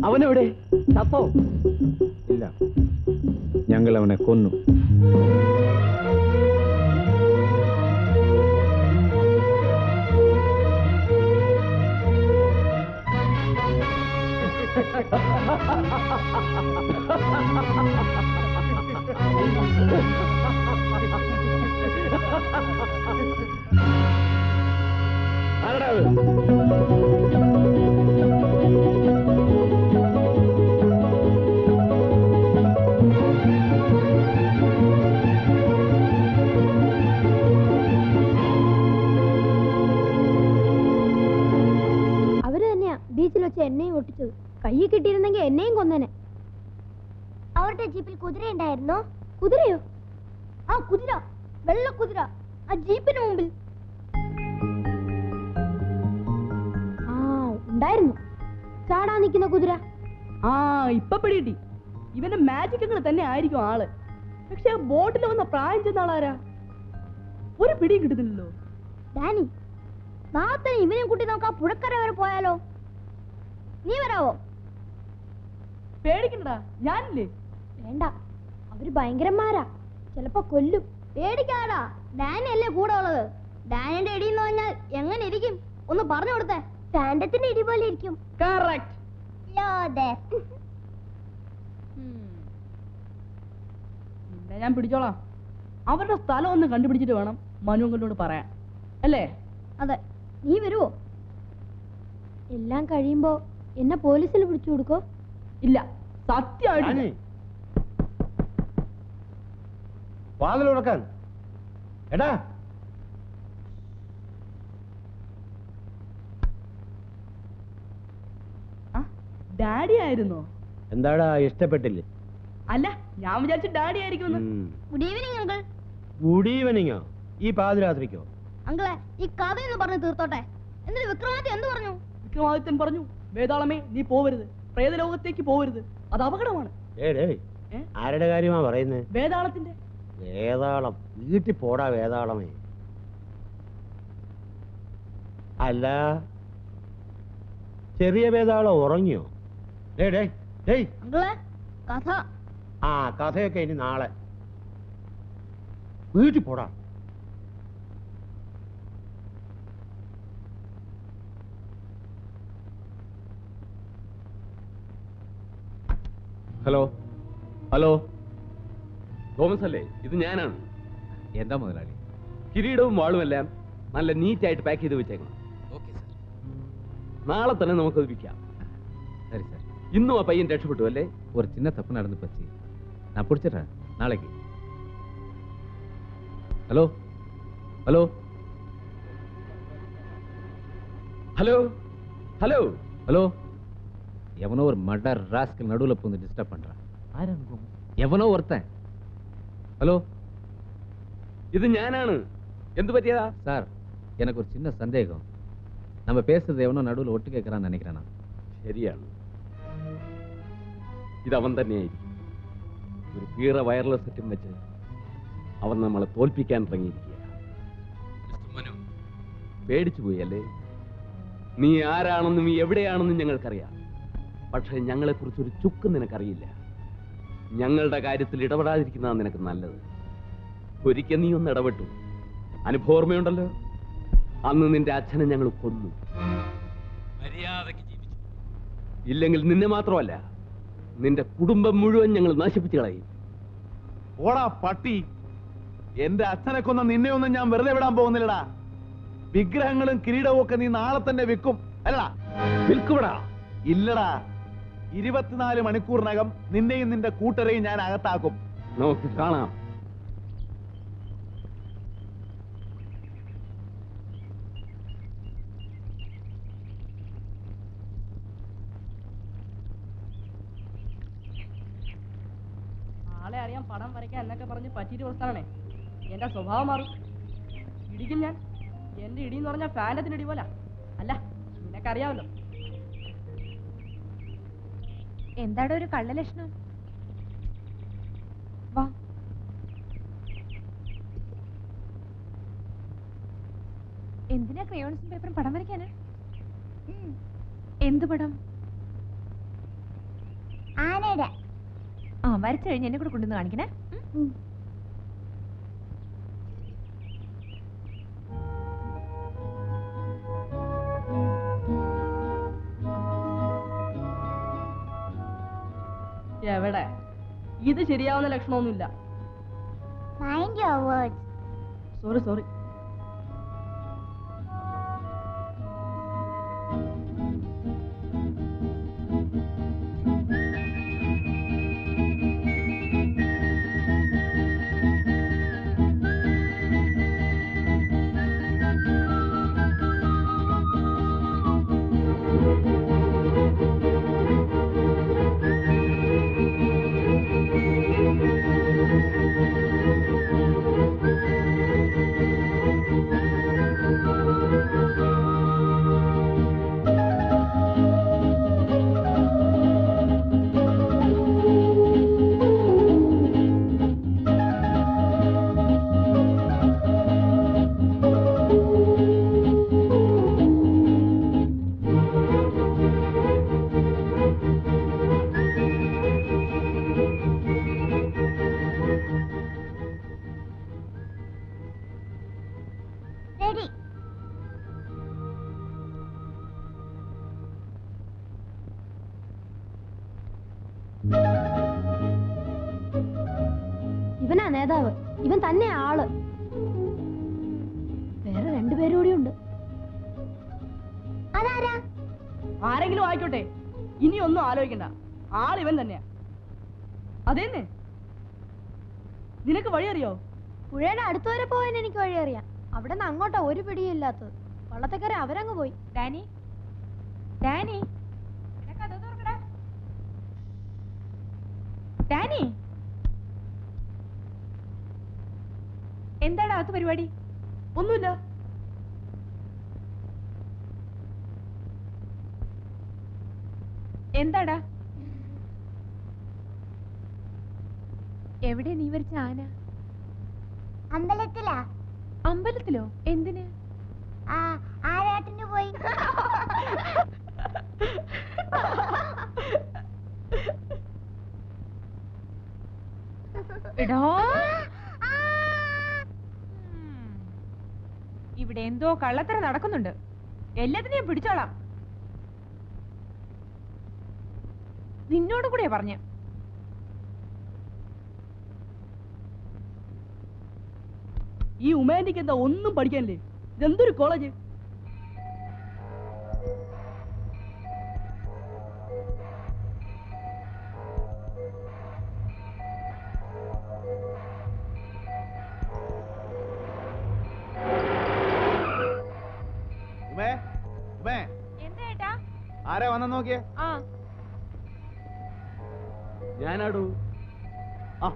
അവനെവിടെ? ചത്തോ? ഇല്ല, ഞങ്ങൾ അവനെ കൊന്നു. അവര് തന്നെയാ ബീച്ചിൽ വെച്ച് എന്നെയും ഒട്ടിച്ചത്. കയ്യിൽ കിട്ടിയിരുന്നെങ്കിൽ എന്നെയും കൊന്നേനെ. അവരുടെ ജീപ്പിൽ കുതിര ഉണ്ടായിരുന്നോ? കുതിരയോ? ആ കുതിര, വെള്ള കുതിര, ആ ജീപ്പിന് മുമ്പിൽ. ആ ഉണ്ടായിരുന്നു, ചാടാൻ നിൽക്കുന്ന കുതിര. ആ ഇപ്പൊ പിടികിട്ടി. ഇവന്റെ മാജിക്കുകൾ തന്നെ ആയിരിക്കും ആള്. പക്ഷെ ബോട്ടിൽ വന്ന പ്രായം ചെന്ന ആളാരാ? ഒരു പിടി കിട്ടുന്നില്ലല്ലോ. ഡാനി, നാളെ ഇവനെയും കൂട്ടി നമുക്ക് ആ പുഴക്കര വരെ പോയാലോ? നീ വരാവോ? പേടിക്കണ്ടടാ, ഞാനില്ലേ. വേണ്ട, അവര് ഭയങ്കരന്മാരാ, ചിലപ്പോ കൊല്ലും. പേടിക്കാടാ, ഡാനി അല്ലേ കൂടെ ഉള്ളത്. ഡാനിന്റെ ഇടി എന്ന് പറഞ്ഞാൽ എങ്ങനെ ഇരിക്കും ഒന്ന് പറഞ്ഞു കൊടുത്തേ. ഫാൻഡത്തിന്റെ ഇടി പോലെ ഇരിക്കും. കറക്റ്റ്. ഞാൻ പിടിച്ചോളാം. അവരുടെ സ്ഥലം ഒന്ന് കണ്ടുപിടിച്ചിട്ട് വേണം മനു അങ്കിളിനോട് പറയാൻ, അല്ലേ? അതെ. നീ വരുവോ? എല്ലാം കഴിയുമ്പോ എന്നെ പോലീസിൽ പിടിച്ചു കൊടുക്കോ? ഇല്ല, സത്യമായിട്ട്. വാതിൽ തുറക്കാൻ. എടാ, ഡാഡി ആയിരുന്നോ? എന്താടാ ഇഷ്ടപ്പെട്ടില്ലേ? അല്ല, ഞാൻ വിചാരിച്ചു ഡാഡി ആയിരിക്കും. Good evening uncle. ഗുഡ് ഈവനിങ്ങോ? ഈ പാതിരാത്രിക്കോ? അങ്കിളെ, ഈ കഥയൊന്ന് പറഞ്ഞു തീർത്തോട്ടെ. എന്നിട്ട് വിക്രമാദിത്യ എന്ത് പറഞ്ഞു? വിക്രമാദിത്യൻ പറഞ്ഞു, വേതാളമേ നീ പോവരുത്, പ്രേതലോകത്തേക്ക് പോവരുത്, അത് അപകടമാണ്. ആരുടെ കാര്യമാ പറയുന്നത്? വേതാളത്തിന്റെ. വേതാളം? വീട്ടിൽ പോടാ വേതാളമേ. അല്ല, ചെറിയ വേതാളം ഉറങ്ങിയോ? അങ്കിളെ, കഥ. ആ കഥയൊക്കെ ഇനി നാളെ. വീട്ടിൽ പോടാ. ഹലോ ഹലോ, തോമസ് അല്ലേ? ഇത് ഞാനാണ്. എന്താ മുതലാളി? കിരീടവും വാളും എല്ലാം നല്ല നീറ്റായിട്ട് പാക്ക് ചെയ്ത് വെച്ചേക്കണം. Okay sir. നാളെ തന്നെ നമുക്കത് വിൽക്കാം. சரி சார். இன்னும் ആ പയ്യൻ രക്ഷപ്പെട്ടു അല്ലേ? ஒரு சின்ன தப்பு நடந்து போச்சு, நான் பிடிச்சிடுறேன் நாளைக்கு. Hello hello hello hello hello, எவனோ ஒரு மர்டர் ராஸ்கல் நடுவுல புந்து டிஸ்டர்ப் பண்றான். எவனோ ஒருத்தன். ஹலோ, ഇത് ഞാനാണ്. എന്ത് പറ്റിയതാ? சார், எனக்கு ஒரு சின்ன சந்தேகம். நம்ம பேசுறது எவனோ நடுவில் ஒட்டு கேட்கறான்னு நினைக்கிறேன் நான். ശരിയാണ്. ഇത് അവൻ തന്നെയായിരിക്കും. ഒരു കീറ വയർലെസ് സെറ്റും വെച്ച് അവൻ നമ്മളെ തോൽപ്പിക്കാൻ ഇറങ്ങിയിരിക്കുക. മനു പേടിച്ചു പോയി അല്ലേ? നീ ആരാണെന്നും നീ എവിടെയാണെന്നും ഞങ്ങൾക്കറിയാം. പക്ഷേ ഞങ്ങളെക്കുറിച്ചൊരു ചുക്ക് നിനക്കറിയില്ല. ഞങ്ങളുടെ കാര്യത്തിൽ ഇടപെടാതിരിക്കുന്നതാണ് നിനക്ക് നല്ലത്. ഒരിക്കൽ നീ ഒന്ന് ഇടപെട്ടു. അനുഭവോർമ്മയുണ്ടല്ലോ? അന്ന് നിന്റെ അച്ഛനെ ഞങ്ങൾ കൊന്നു. മര്യാദയ്ക്ക് ജീവിച്ചു. ഇല്ലെങ്കിൽ നിന്നെ മാത്രമല്ല, നിന്റെ കുടുംബം മുഴുവൻ ഞങ്ങൾ നശിപ്പിച്ചു കളയും. ഓടാ പട്ടി! എന്റെ അച്ഛനെ കൊന്ന നിന്നെ ഒന്നും ഞാൻ വെറുതെ വിടാൻ പോകുന്നില്ലടാ. വിഗ്രഹങ്ങളും കിരീടവും ഒക്കെ നീ നാളെ തന്നെ വിൽക്കും അല്ലടാ? വിൽക്കുവിടാ? ഇല്ലടാ, 24 മണിക്കൂറിനകം നിന്നെയും നിന്റെ കൂട്ടരെയും ഞാൻ അകത്താക്കും. നമുക്ക് കാണാം. ആളെ അറിയാൻ പടം വരയ്ക്കാൻ എന്നൊക്കെ പറഞ്ഞ് പറ്റിയിട്ട് പ്രസ്ഥാനേ എന്റെ സ്വഭാവം മാറും. ഇടിക്കും ഞാൻ. എന്റെ ഇടി എന്ന് പറഞ്ഞാൽ ഫാനത്തിന് ഇടി പോലെ അല്ല, നിനക്കറിയാമല്ലോ. എന്താടോ ഒരു കള്ളലക്ഷണം? വാ. എന്തിനാ ക്രയോൺസും പേപ്പറും പടം വരയ്ക്കാനാ? എന്ത് പടം? ആനയുടെ. ആ, വരച്ചു കഴിഞ്ഞ് എന്നെ കൂടെ കൊണ്ടുവന്ന് കാണിക്കണേ. എവിടെ? ഇത് ശരിയാവുന്ന ലക്ഷണമൊന്നുമില്ല. Sorry sorry. ഇവനാ നേതാവ്. ഇവൻ തന്നെ ആള്. വേറെ 2 പേരും കൂടി ഉണ്ട്. അതാരാ? ആരെങ്കിലും ആയിക്കോട്ടെ, ഇനി ഒന്നും ആലോചിക്കണ്ട. ആളിവൻ തന്നെയാ. അതേന്നെ. നിനക്ക് വഴി അറിയോ? പുഴയുടെ അടുത്തുവരെ പോകാൻ എനിക്ക് വഴി അറിയാം. അവിടെ നിന്ന് അങ്ങോട്ടാ ഒരു പിടിയും ഇല്ലാത്തത്. വള്ളത്തേക്കര അവരങ്ങ് പോയി. ഡാനി, ഡാനി, ഡാനി, എന്താടാ അകത്ത് പരിപാടി? ഒന്നുമില്ല. എന്താടാ? എവിടെ നീ വരച്ച ആന? അമ്പലത്തിലാ. അമ്പലത്തിലോ? എന്തിന്? ആരാട്ടിന് പോയി. ഇവിടെ എന്തോ കള്ളത്തരം നടക്കുന്നുണ്ട്. എല്ലാത്തിനെയും പിടിച്ചോളാം. നിന്നോട് കൂടെയാ പറഞ്ഞ. ഈ ഉമാൻഡിക്ക് എന്താ ഒന്നും പഠിക്കാനില്ലേ? ഇതെന്തൊരു കോളേജ്? ആരാ വന്ന നോക്കിയേ? ഞാനാടൂ. ആ,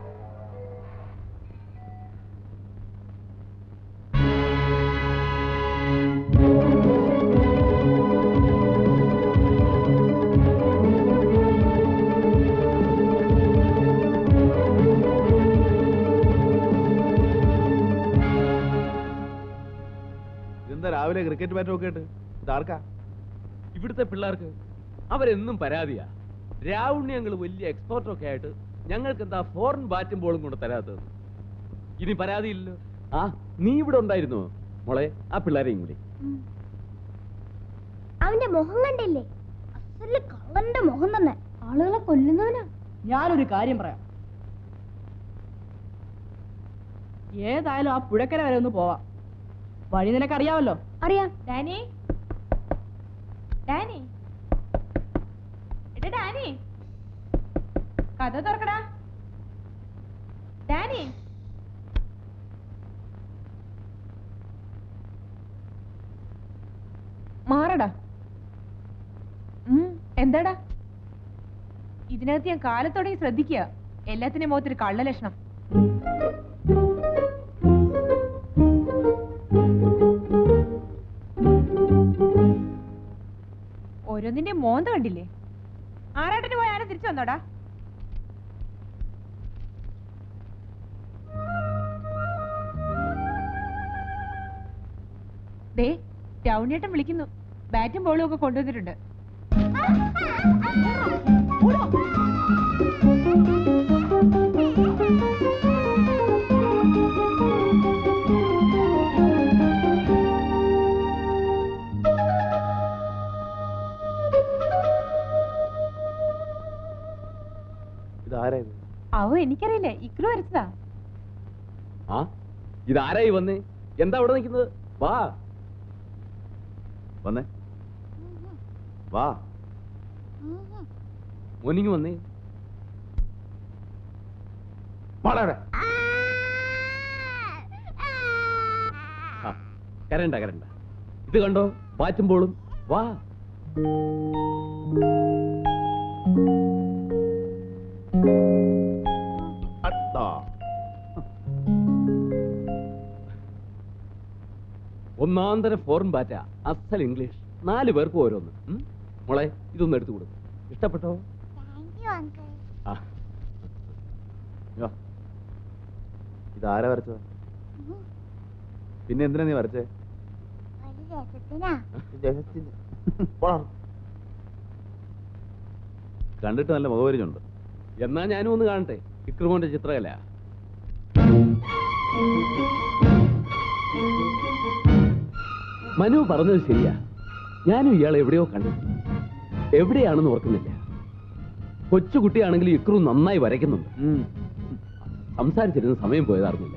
ഇതെന്താ രാവിലെ ക്രിക്കറ്റ് ബാറ്റും ഒക്കെ ആയിട്ട് ഇതാർക്കാ? ഇവിടുത്തെ പിള്ളേർക്ക് അവരെന്നും പരാതിയാ. രാവുണ്ണിയങ്ങൾ വലിയ എക്സ്പേർട്ടൊക്കെ ആയിട്ട് ഞങ്ങൾക്ക് എന്താ ഫോറിൻ ബാറ്റും ബോളും കൊണ്ട് തരാത്തത്? ഇനി പരാതിയില്ലല്ലോ. ആ, നീ ഇവിടെ ഉണ്ടായിരുന്നോ മോളെ? ആ പിള്ളേരെയും കൂടി. അവന്റെ മുഖം കണ്ടില്ലേ? അസല് കള്ളന്റെ മുഖം തന്നെ. ആളുകളെ കൊല്ലുന്നവനാ. ഞാനൊരു കാര്യം പറയാം. ഏതായാലും ആ പുഴക്കര വരെ ഒന്ന് പോവാം. വഴി നിനക്കറിയാമല്ലോ. അറിയാം. ഡാനി, ഡാനി, എടാ ഡാനി, കഥ തുറക്കടാ. ഡാനി, മാറടാ. എന്താടാ? ഇതിനകത്ത് ഞാൻ കാലത്തോടെ ശ്രദ്ധിക്കുക. എല്ലാത്തിനും മുഖത്തൊരു കള്ള ലക്ഷണം. ഓരോന്നിന്റെ മോന്ത കണ്ടില്ലേ? ആറാട്ടിന് പോയാലും തിരിച്ചു വന്നോടാ. ദേ ടൗണിയേട്ടൻ വിളിക്കുന്നു. ബാറ്റും ബോളും ഒക്കെ കൊണ്ടുവന്നിട്ടുണ്ട്. അവ എനിക്കറിയില്ല. ഇക്രു വരച്ചതാ. ആ, ഇതാരായി വന്നേ? എന്താ അവിടെ നിൽക്കുന്നത്? വാ വന്നേ, വാ മോനിങ് വന്നേ. കരണ്ട കരണ്ട. ഇത് കണ്ടോ ബാറ്റും ബോളും? വാ. ഒന്നാന്തര ഫോറിൻ ബാറ്റാ, അസൽ ഇംഗ്ലീഷ്. 4 പേർക്ക് ഓരോന്ന്. മോളെ ഇതൊന്നും എടുത്തു കൊടുക്കും. ഇഷ്ടപ്പെട്ടോ? ഇതാരാ വരച്ചതാ? പിന്നെ എന്തിനാ നീ വരച്ചേ? കണ്ടിട്ട് നല്ല മുഖപരിചയുണ്ട്. എന്നാ ഞാനും ഒന്ന് കാണട്ടെ ഇക്രുമോന്റെ ചിത്രകല. മനു പറഞ്ഞത് ശരിയാ. ഞാനും ഇയാളെ എവിടെയോ കണ്ടു. എവിടെയാണെന്ന് ഓർക്കുന്നില്ല. കൊച്ചുകുട്ടിയാണെങ്കിൽ ഇക്രു നന്നായി വരയ്ക്കുന്നുണ്ട്. സംസാരിച്ചിരുന്ന സമയം പോയതറിഞ്ഞില്ല.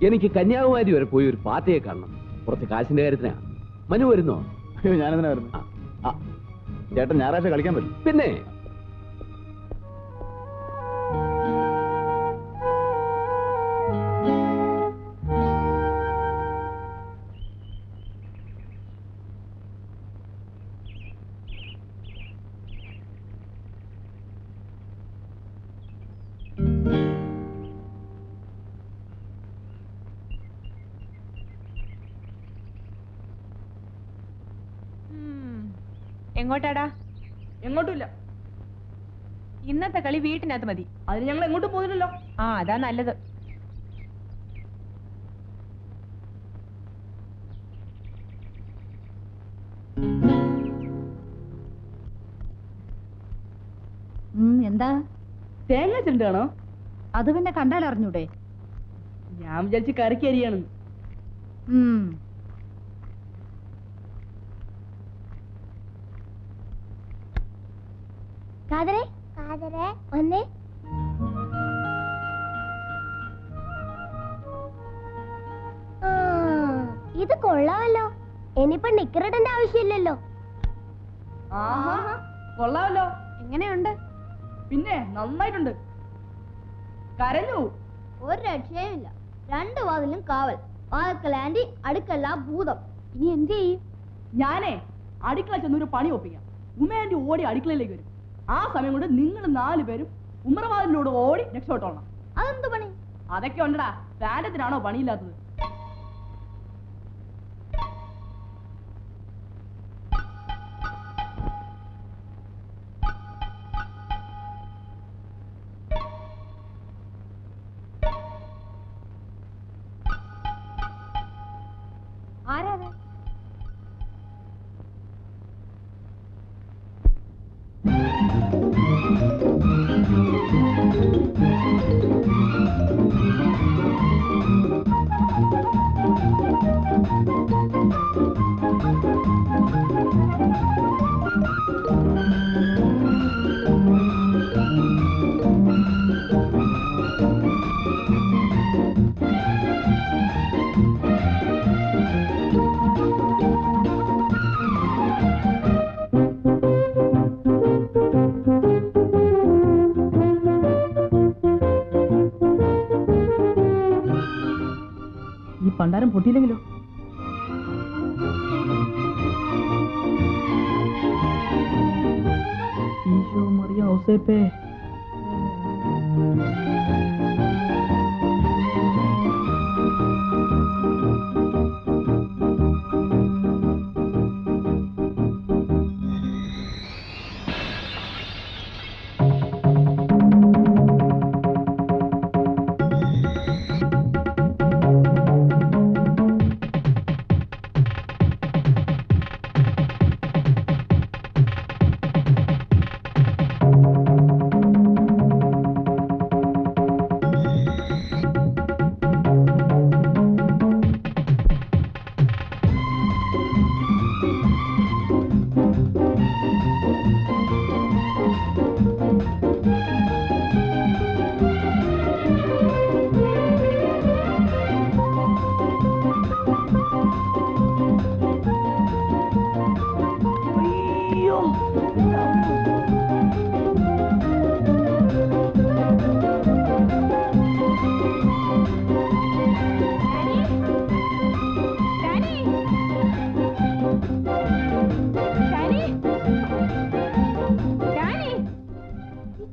എനിക്ക് കന്യാകുമാരി വരെ പോയി ഒരു പാർട്ടിയെ കാണണം. കുറച്ച് കാശിന്റെ കാര്യത്തിനാ. മനു വരുന്നോ? അയ്യോ, ഞാനെന്തിനാ വരുന്നത്? ചേട്ടൻ ഞായറാഴ്ച കളിക്കാൻ പറ്റും. പിന്നെ എങ്ങോട്ടാടാ? എങ്ങോട്ടുമില്ല. ഇന്നത്തെ കളി വീട്ടിനകത്ത് മതി. അതിന് ഞങ്ങൾ എങ്ങോട്ടും പോയില്ലല്ലോ. ആ, അതാ നല്ലത്. എന്താ തേങ്ങ ചെണ്ടാണോ? അത് പിന്നെ കണ്ടാൽ അറിഞ്ഞൂടെ? ഞാൻ വിചാരിച്ച് കറിക്ക് അരിയാണ്. കാതരെ കാതരെ വന്നേ. ഇത് കൊള്ളാമല്ലോ. ഇനിയിപ്പോ നിക്കറിടേണ്ട ആവശ്യമില്ലല്ലോ. കൊള്ളാമല്ലോ. എങ്ങനെയുണ്ട്? പിന്നെ നന്നായിട്ടുണ്ട്. കരഞ്ഞു. ഒരു രക്ഷയുമില്ല. 2 വാതിലും കാവൽ. വാതിൽക്കൽ ആന്റി, അടുക്കല്ല ഭൂതം. ഇനി എന്ത് ചെയ്യും? ഞാനേ അടുക്കള ചെന്നൊരു പണി ഒപ്പിക്കാം. ഉമ്മയാന്റി ഓടി അടുക്കളയിലേക്ക് വരും. ആ സമയം കൊണ്ട് നിങ്ങൾ 4 പേരും ഉമ്മറവാതിലൂടെ ഓടി രക്ഷപ്പെട്ടോളണം. അതെന്ത് പണി? അതൊക്കെ ഉണ്ടടാ. പാരത്തിനാണോ പണിയില്ലാത്തത്? ആരാത്? ഔസേപ്പേ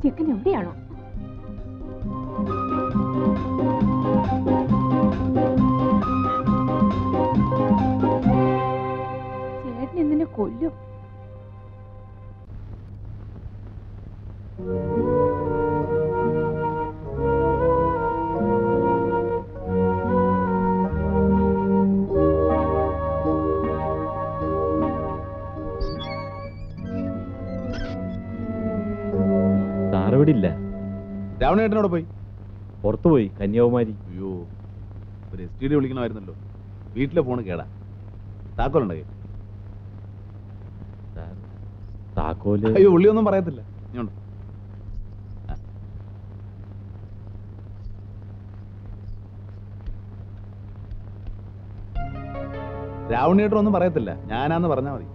ചെക്കൻ എവിടെയാണോ? ചേട്ടൻ എന്തിനെ കൊല്ലും? സാറവിടില്ല. രാവണേട്ടനോട് പോയി പുറത്തുപോയി കന്യാകുമാരി. അയ്യോ, ഒരു STD വിളിക്കണമായിരുന്നല്ലോ. വീട്ടിലെ ഫോണ് കേടാ. താക്കോലുണ്ടോ? താക്കോല് അയ്യോ, ഉള്ളിയൊന്നും പറയത്തില്ല. ഇങ്ങോട്ട്. രാവണേട്ടനൊന്നും പറയത്തില്ല, ഞാനാന്ന് പറഞ്ഞാ മതി.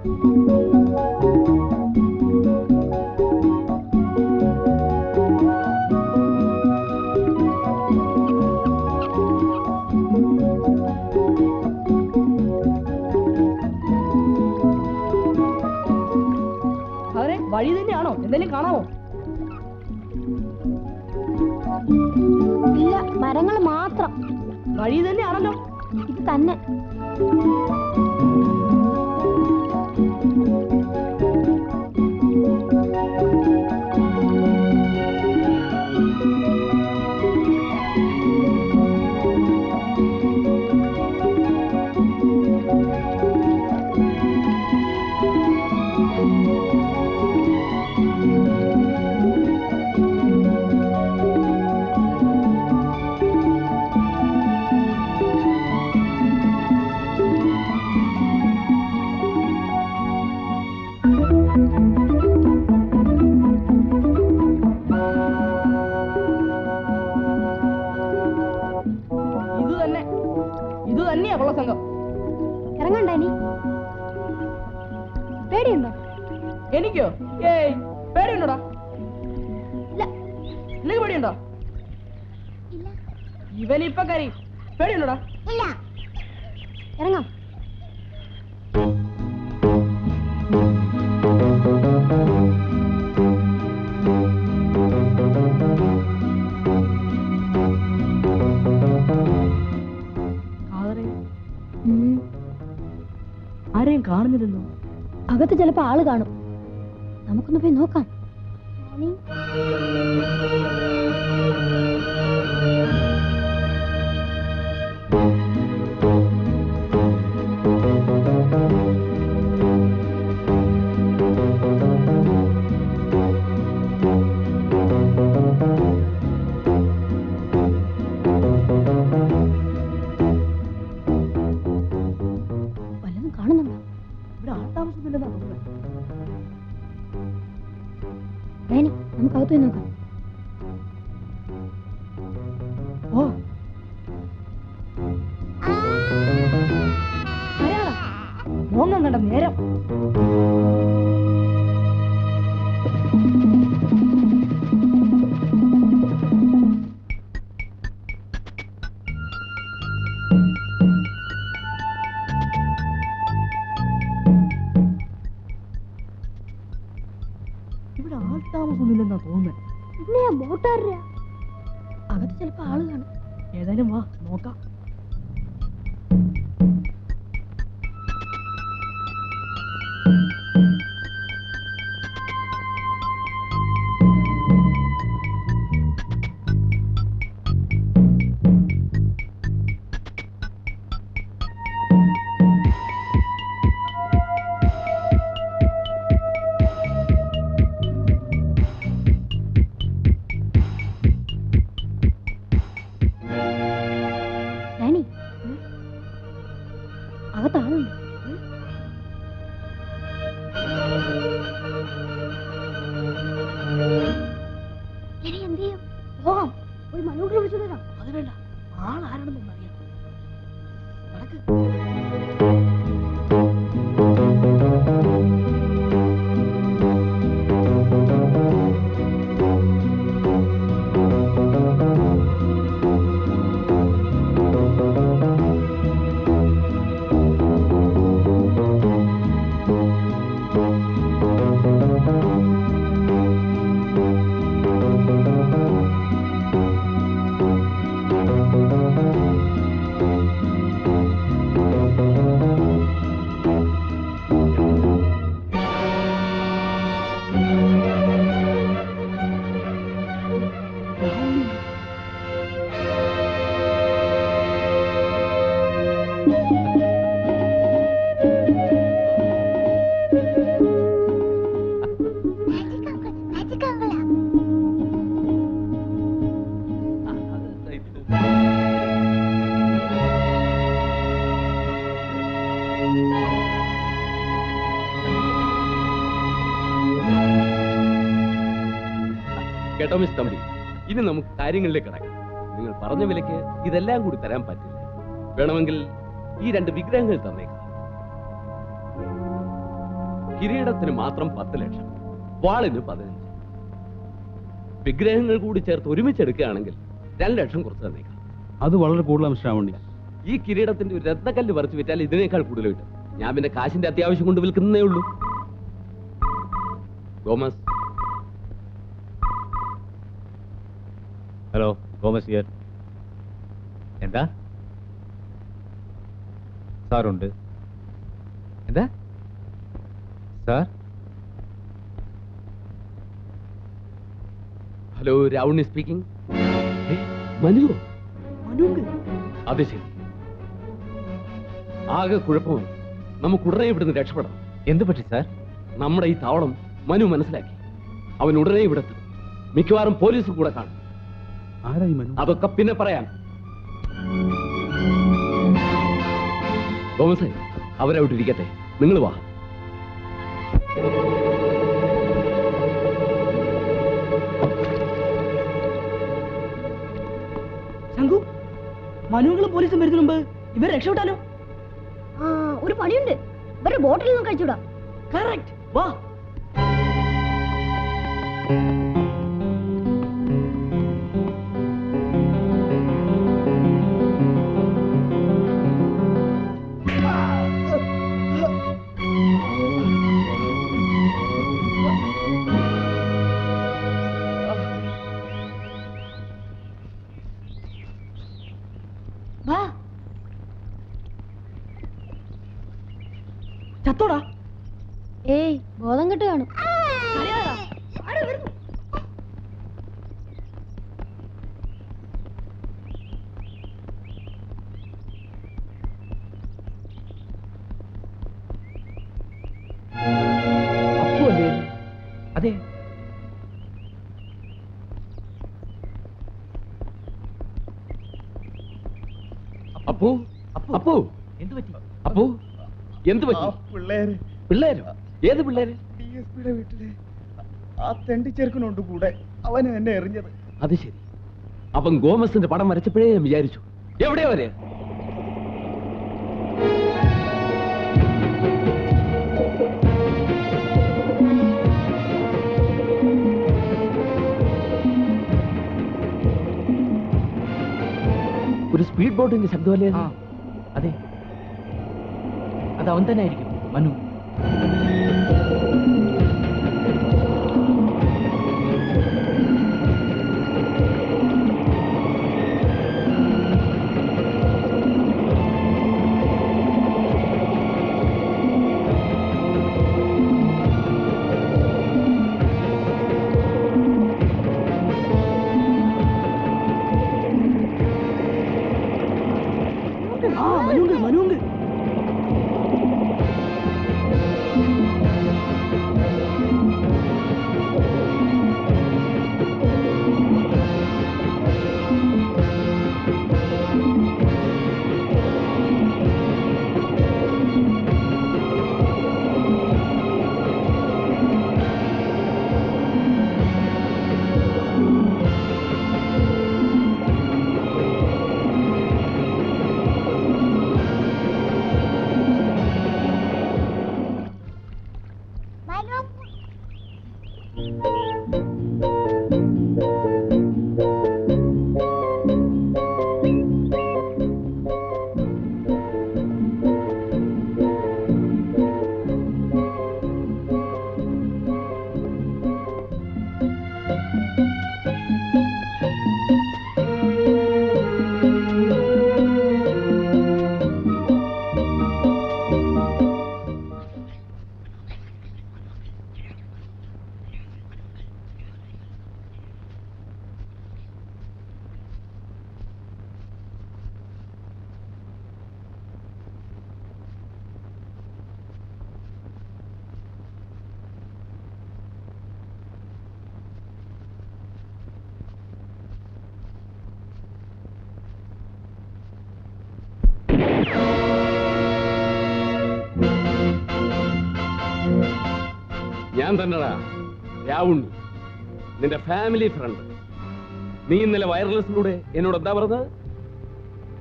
അവരെ വഴി തന്നെയാണോ? എന്തെങ്കിലും കാണാമോ? ഇല്ല, മരങ്ങൾ മാത്രം. വഴി തന്നെയാണല്ലോ. ഇത് തന്നെ. ഇത് തന്നെയാ കൊള്ള സംഘം. ഇറങ്ങണ്ടേ നീ? പേടിയുണ്ടോ? എനിക്കോ? ഏയ്, പേടിയുണ്ടോടാ? ഇല്ല. നിനക്ക് പേടിയുണ്ടോ? ഇവനിപ്പൊ കരയും. പേടിയുണ്ടോടാ? ഇല്ല. ഇറങ്ങാം. ആരെയും കാണുന്നില്ലല്ലോ. അകത്ത് ചിലപ്പോ ആള് കാണും. നമുക്കൊന്ന് പോയി നോക്കാം. വല്ലതും കാണുന്നുണ്ടോ? ഇവിടെ ആൾ താമസമില്ലെന്നാ തോന്നുന്നത്. നമുക്ക് അകത്ത് പോയി നോക്കാം. ഓ, മോങ്ങം കണ്ട നേരം. ഇവിടെ ആൾ താമസമൊന്നുമില്ലെന്നാ തോന്നുന്നത്. പിന്നെ ബോട്ടാരാ? അകത്ത് ചിലപ്പോ ആള് കാണും. ഏതായാലും വാ നോക്കാം. അകത്താളുണ്ട്. ഇനി എന്ത് ചെയ്യും? പോകാം. ഒരു മനോഹരം വിളിച്ചോണ്ട് വരാം. അത് വേണ്ട, ആളാരാണെന്നൊന്നും അറിയാം. നടക്ക്. കേട്ടോ മിസ് തമ്പി, ഇനി നമുക്ക് കാര്യങ്ങളിലേക്ക് കിടക്കാം. നിങ്ങൾ പറഞ്ഞ വിലയ്ക്ക് ഇതെല്ലാം കൂടി തരാൻ പറ്റില്ല. വേണമെങ്കിൽ ഈ 2 വിഗ്രഹങ്ങൾ തന്നേക്കാം. കിരീടത്തിന് മാത്രം 10 ലക്ഷം, വാളിന് 15. വിഗ്രഹങ്ങൾ കൂടി ചേർത്ത് ഒരുമിച്ചെടുക്കുകയാണെങ്കിൽ 2 ലക്ഷം കുറച്ച് തന്നേക്കാം. അത് വളരെ കൂടുതലാണ് ശ്രാവണി. ഈ കിരീടത്തിന്റെ ഒരു രത്നക്കല്ല് പറിച്ചു വിറ്റാൽ ഇതിനേക്കാൾ കൂടുതൽ കിട്ടും. ഞാൻ പിന്നെ കാശിന്റെ അത്യാവശ്യം കൊണ്ട് വിൽക്കുന്നേ ഉള്ളൂ. തോമസ്. Hello, Thomas here. എന്താ സാറുണ്ട്? എന്താ സാർ? Hello, Ravunni speaking. മനുവോ? അത് ശരി. ആകെ കുഴപ്പമായി. നമുക്ക് ഉടനെ ഇവിടുന്ന് രക്ഷപ്പെടണം. എന്ത് പറ്റി സാർ? നമ്മുടെ ഈ താവളം മനു മനസ്സിലാക്കി. അവൻ ഉടനെ ഇവിടെ എത്തും. മിക്കവാറും പോലീസ് കൂടെ കാണും. ആരായി മനു? അതൊക്കെ പിന്നെ പറയാം. തോമസേ, അവരവിടെ ഇരിക്കട്ടെ, നിങ്ങൾ വാ. ശംഖു, മനുവും പോലീസും വരുന്നതിന് മുമ്പ് ഇവർ രക്ഷപ്പെട്ടാലോ? ഒരു പണിയുണ്ട്, ഇവരുടെ ബോട്ടിൽ നിന്നും കഴിച്ചുവിടാം. കറക്റ്റ്, വാ. ചത്തോടാ? ഏയ്, ബോധം കെട്ട് കാണും. അതെ, അപ്പോ അപ്പോ എന്ത് പറ്റി? അപ്പോ എന്ത് പറ്റി? പിള്ളേര്? ഏത് പിള്ളേര്? DSPയുടെ വീട്ടിലെ ആ തെണ്ടി ചെറുക്കനുണ്ട് കൂടെ, അവന് എന്നെ എറിഞ്ഞത്. അത് ശരി. അവൻ ഗോമസിന്റെ പടം വരച്ചപ്പോഴേ ഞാൻ വിചാരിച്ചു. എവിടെയാ വരെ? ഒരു സ്പീഡ് ബോട്ടിന്റെ ശബ്ദമല്ലേ? അതെ, അത് അവൻ തന്നെ ആയിരിക്കും, മനു. മനുണ്ട്. ഞാൻ തന്നെടാ രാവുണ്ണി, നിന്റെ ഫാമിലി ഫ്രണ്ട്. നീ ഇന്നലെ വയർലെസ്സിലൂടെ എന്നോട് എന്താ പറഞ്ഞത്?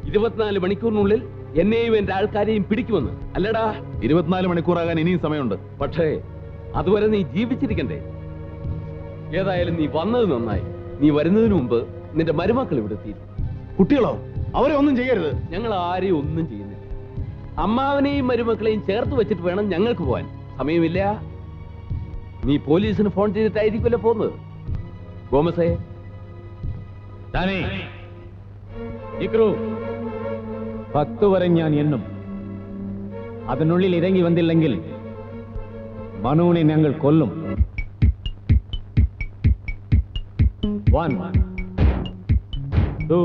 24 മണിക്കൂറിനുള്ളിൽ എന്നെയും എന്റെ ആൾക്കാരെയും പിടിക്കുമെന്ന് അല്ലടാ? 24 മണിക്കൂറാകാൻ ഇനിയും സമയമുണ്ട്. പക്ഷേ അതുവരെ നീ ജീവിച്ചിരിക്കണ്ടേ? ഏതായാലും നീ വന്നത് നന്നായി. നീ വരുന്നതിന് മുമ്പ് നിന്റെ മരുമക്കൾ ഇവിടെ എത്തിയിരുന്നു. കുട്ടികളോ? അവരെ ഒന്നും ചെയ്യരുത്. ഞങ്ങൾ ആരെയും ഒന്നും ചെയ്യുന്നില്ല. അമ്മാവനെയും മരുമക്കളെയും ചേർത്ത് വെച്ചിട്ട് വേണം ഞങ്ങൾക്ക് പോവാൻ. സമയമില്ല. നീ പോലീസിന് ഫോൺ ചെയ്തിട്ടായിരിക്കുമല്ലോ പോകുന്നത്. ഗോമസേ, 10 വരെ ഞാൻ എണ്ണും. അതിനുള്ളിൽ ഇറങ്ങി വന്നില്ലെങ്കിൽ മനുവിനെ ഞങ്ങൾ കൊല്ലും. 1 2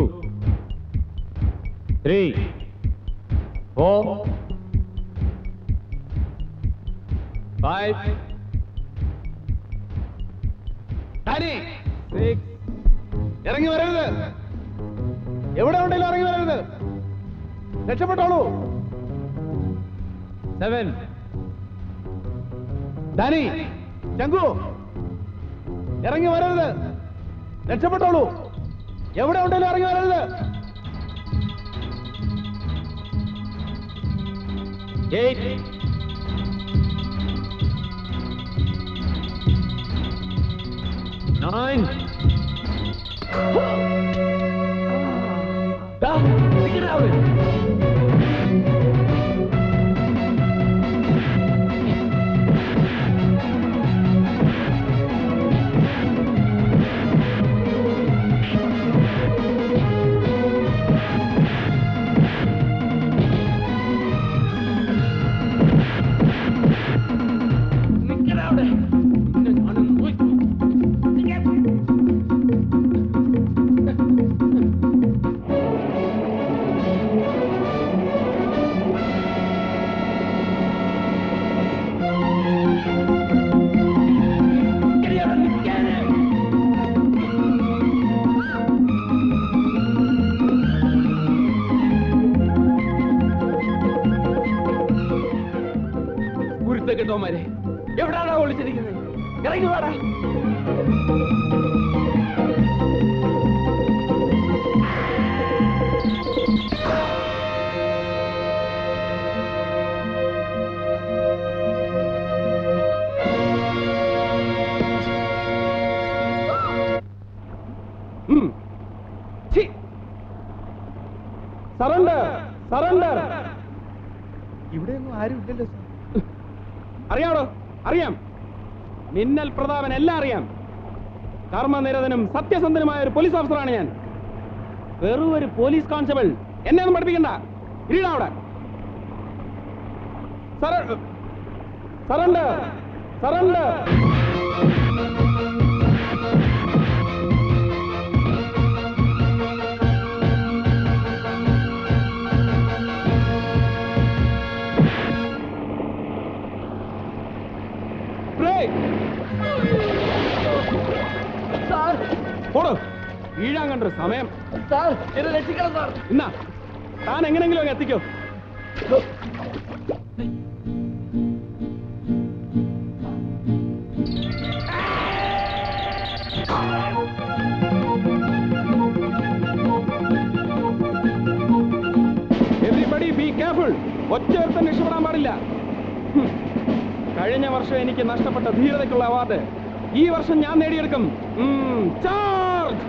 3 4 5 6 ഇറങ്ങി വരരുത്. എവിടെ ഉണ്ടെങ്കിലും ഇറങ്ങി വരരുത്. രക്ഷപ്പെട്ടോളൂ. 7 ഡാനി, ചങ്കു, ഇറങ്ങി വരരുത്. രക്ഷപ്പെട്ടോളൂ. എവിടെ ഉണ്ടെങ്കിലും ഇറങ്ങി വരരുത്. 8 9 കേട്ടോമാരെ, എവിടാണോ ഒളിച്ചിരിക്കുന്നത്? ഇറങ്ങി വാടാ. Surrender, surrender. ഇവിടെയൊന്നും ആരും ഇല്ലല്ലോ സാർ. അറിയാമോ? അറിയാം. മിന്നൽ പ്രതാപൻ എല്ലാം അറിയാം. കർമ്മനിരതനും സത്യസന്ധനുമായ ഒരു പോലീസ് ഓഫീസറാണ് ഞാൻ. വെറും ഒരു പോലീസ് കോൺസ്റ്റബിൾ. എന്നെ ഒന്നും പഠിപ്പിക്കണ്ട. ഇരിടാ അവിടെ. Surrender, surrender. വീഴാൻ കണ്ടൊരു സമയം. ഇന്നാ താൻ എങ്ങനെങ്കിലും അങ്ങ് എത്തിക്കോ. Everybody be careful. ഒറ്റയൊരുത്തൻ രക്ഷപ്പെടാൻ പാടില്ല. കഴിഞ്ഞ വർഷം എനിക്ക് നഷ്ടപ്പെട്ട ധീരതയ്ക്കുള്ള അവാർഡ് ഈ വർഷം ഞാൻ നേടിയെടുക്കും. ചാർജ്.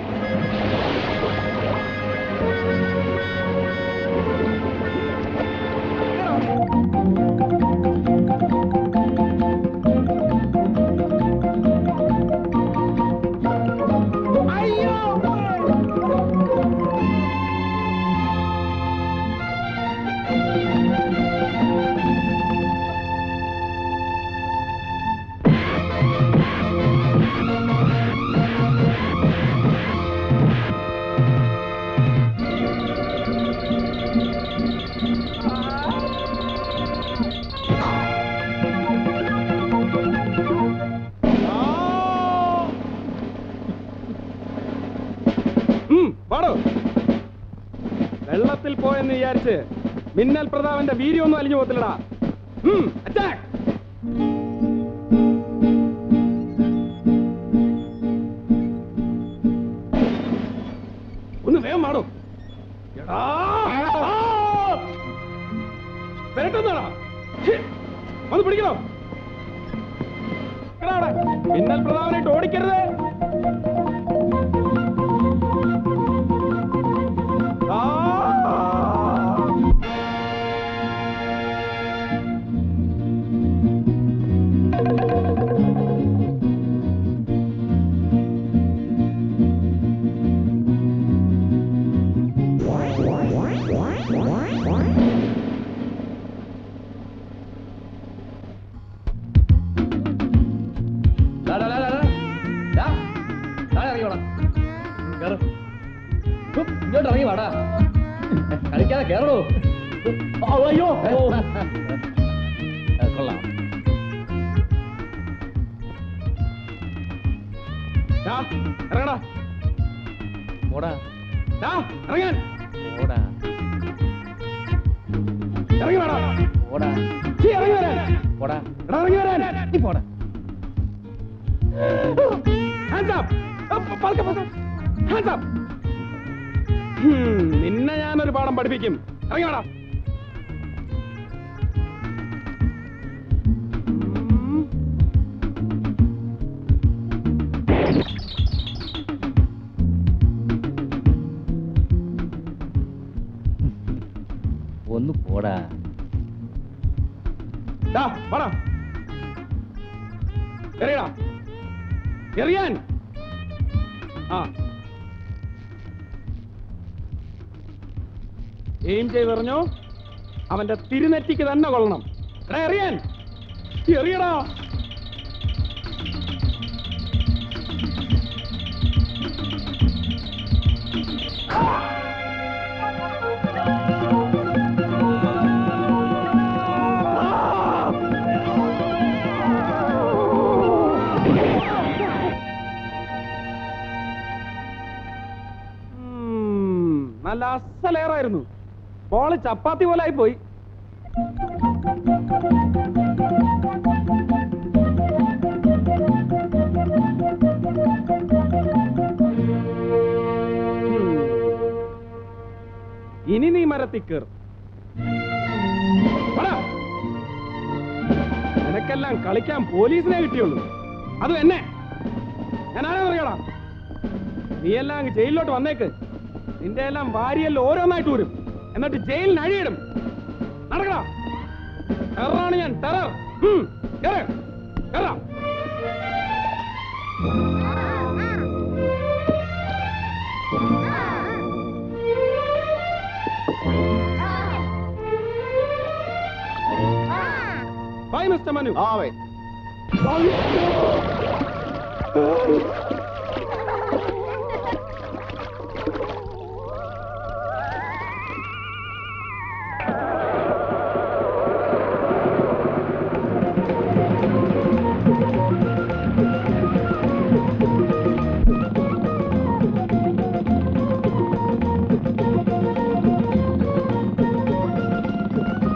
വെള്ളത്തിൽ പോയെന്ന് വിചാരിച്ച് മിന്നൽ പ്രതാപന്റെ വീര്യമൊന്നും അലിഞ്ഞു പോകത്തില്ലടാ. അറ്റാക്ക്. ഒന്ന് വേഗം മാറും. വരട്ടെന്നാടാ വന്ന് പിടിക്കണോ മിന്നൽ പ്രതാപനായിട്ട് ഓടിക്കരുത്. ഇങ്ങോട്ട് ഇറങ്ങി വാടാ, കളിക്കാതെ കേറണോ. അയ്യോ കൊള്ളാം. ഇറങ്ങടാ ഓടാ ഇറങ്ങാൻ ഓടാ ഇറങ്ങി വേടാ ഓടാ ഇറങ്ങി വരാൻ ഓടാ ഇറങ്ങി വരാൻ നീ പോടാ. നിന്നെ ഞാനൊരു പാഠം പഠിപ്പിക്കും. ഇറങ്ങി വേടാ. ഒന്ന് പോടാ. എറിയടാ എറിയാൻ. എയിം ചെയ്തെറിഞ്ഞോ അവന്റെ തിരുനെറ്റിക്ക് തന്നെ കൊള്ളണം. എറിയാൻ എറിയടാ. നല്ല അസലേറായിരുന്നു. ബോള് ചപ്പാത്തി പോലെ ആയി പോയി. ഇനി നീ മരത്തിൽ കയറും. നിനക്കെല്ലാം കളിക്കാൻ പോലീസിനെ കിട്ടിയുള്ളൂ, അതും എന്നെ. ഞാൻ ആരാന്നറിയടാ. നീ എല്ലാം അങ്ങ് ജയിലിലോട്ട് വന്നേക്ക്. നിന്റെ എല്ലാം വാരിയെല്ലാം ഓരോന്നായിട്ട് വരും, എന്നിട്ട് ജയിലിന് അഴിയിടും. നടക്കടാ. ടെററാണ് ഞാൻ, terror. Bye mister Manu.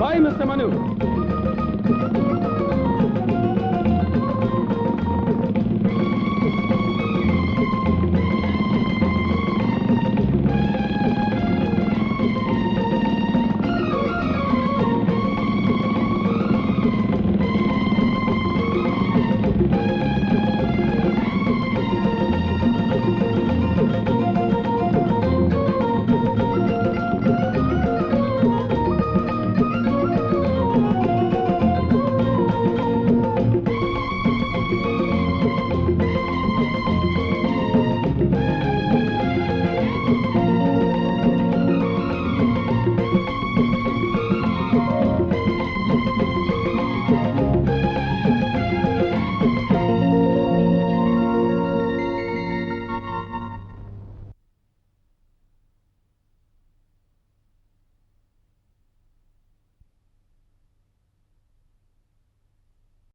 Bye, Mr. Manu.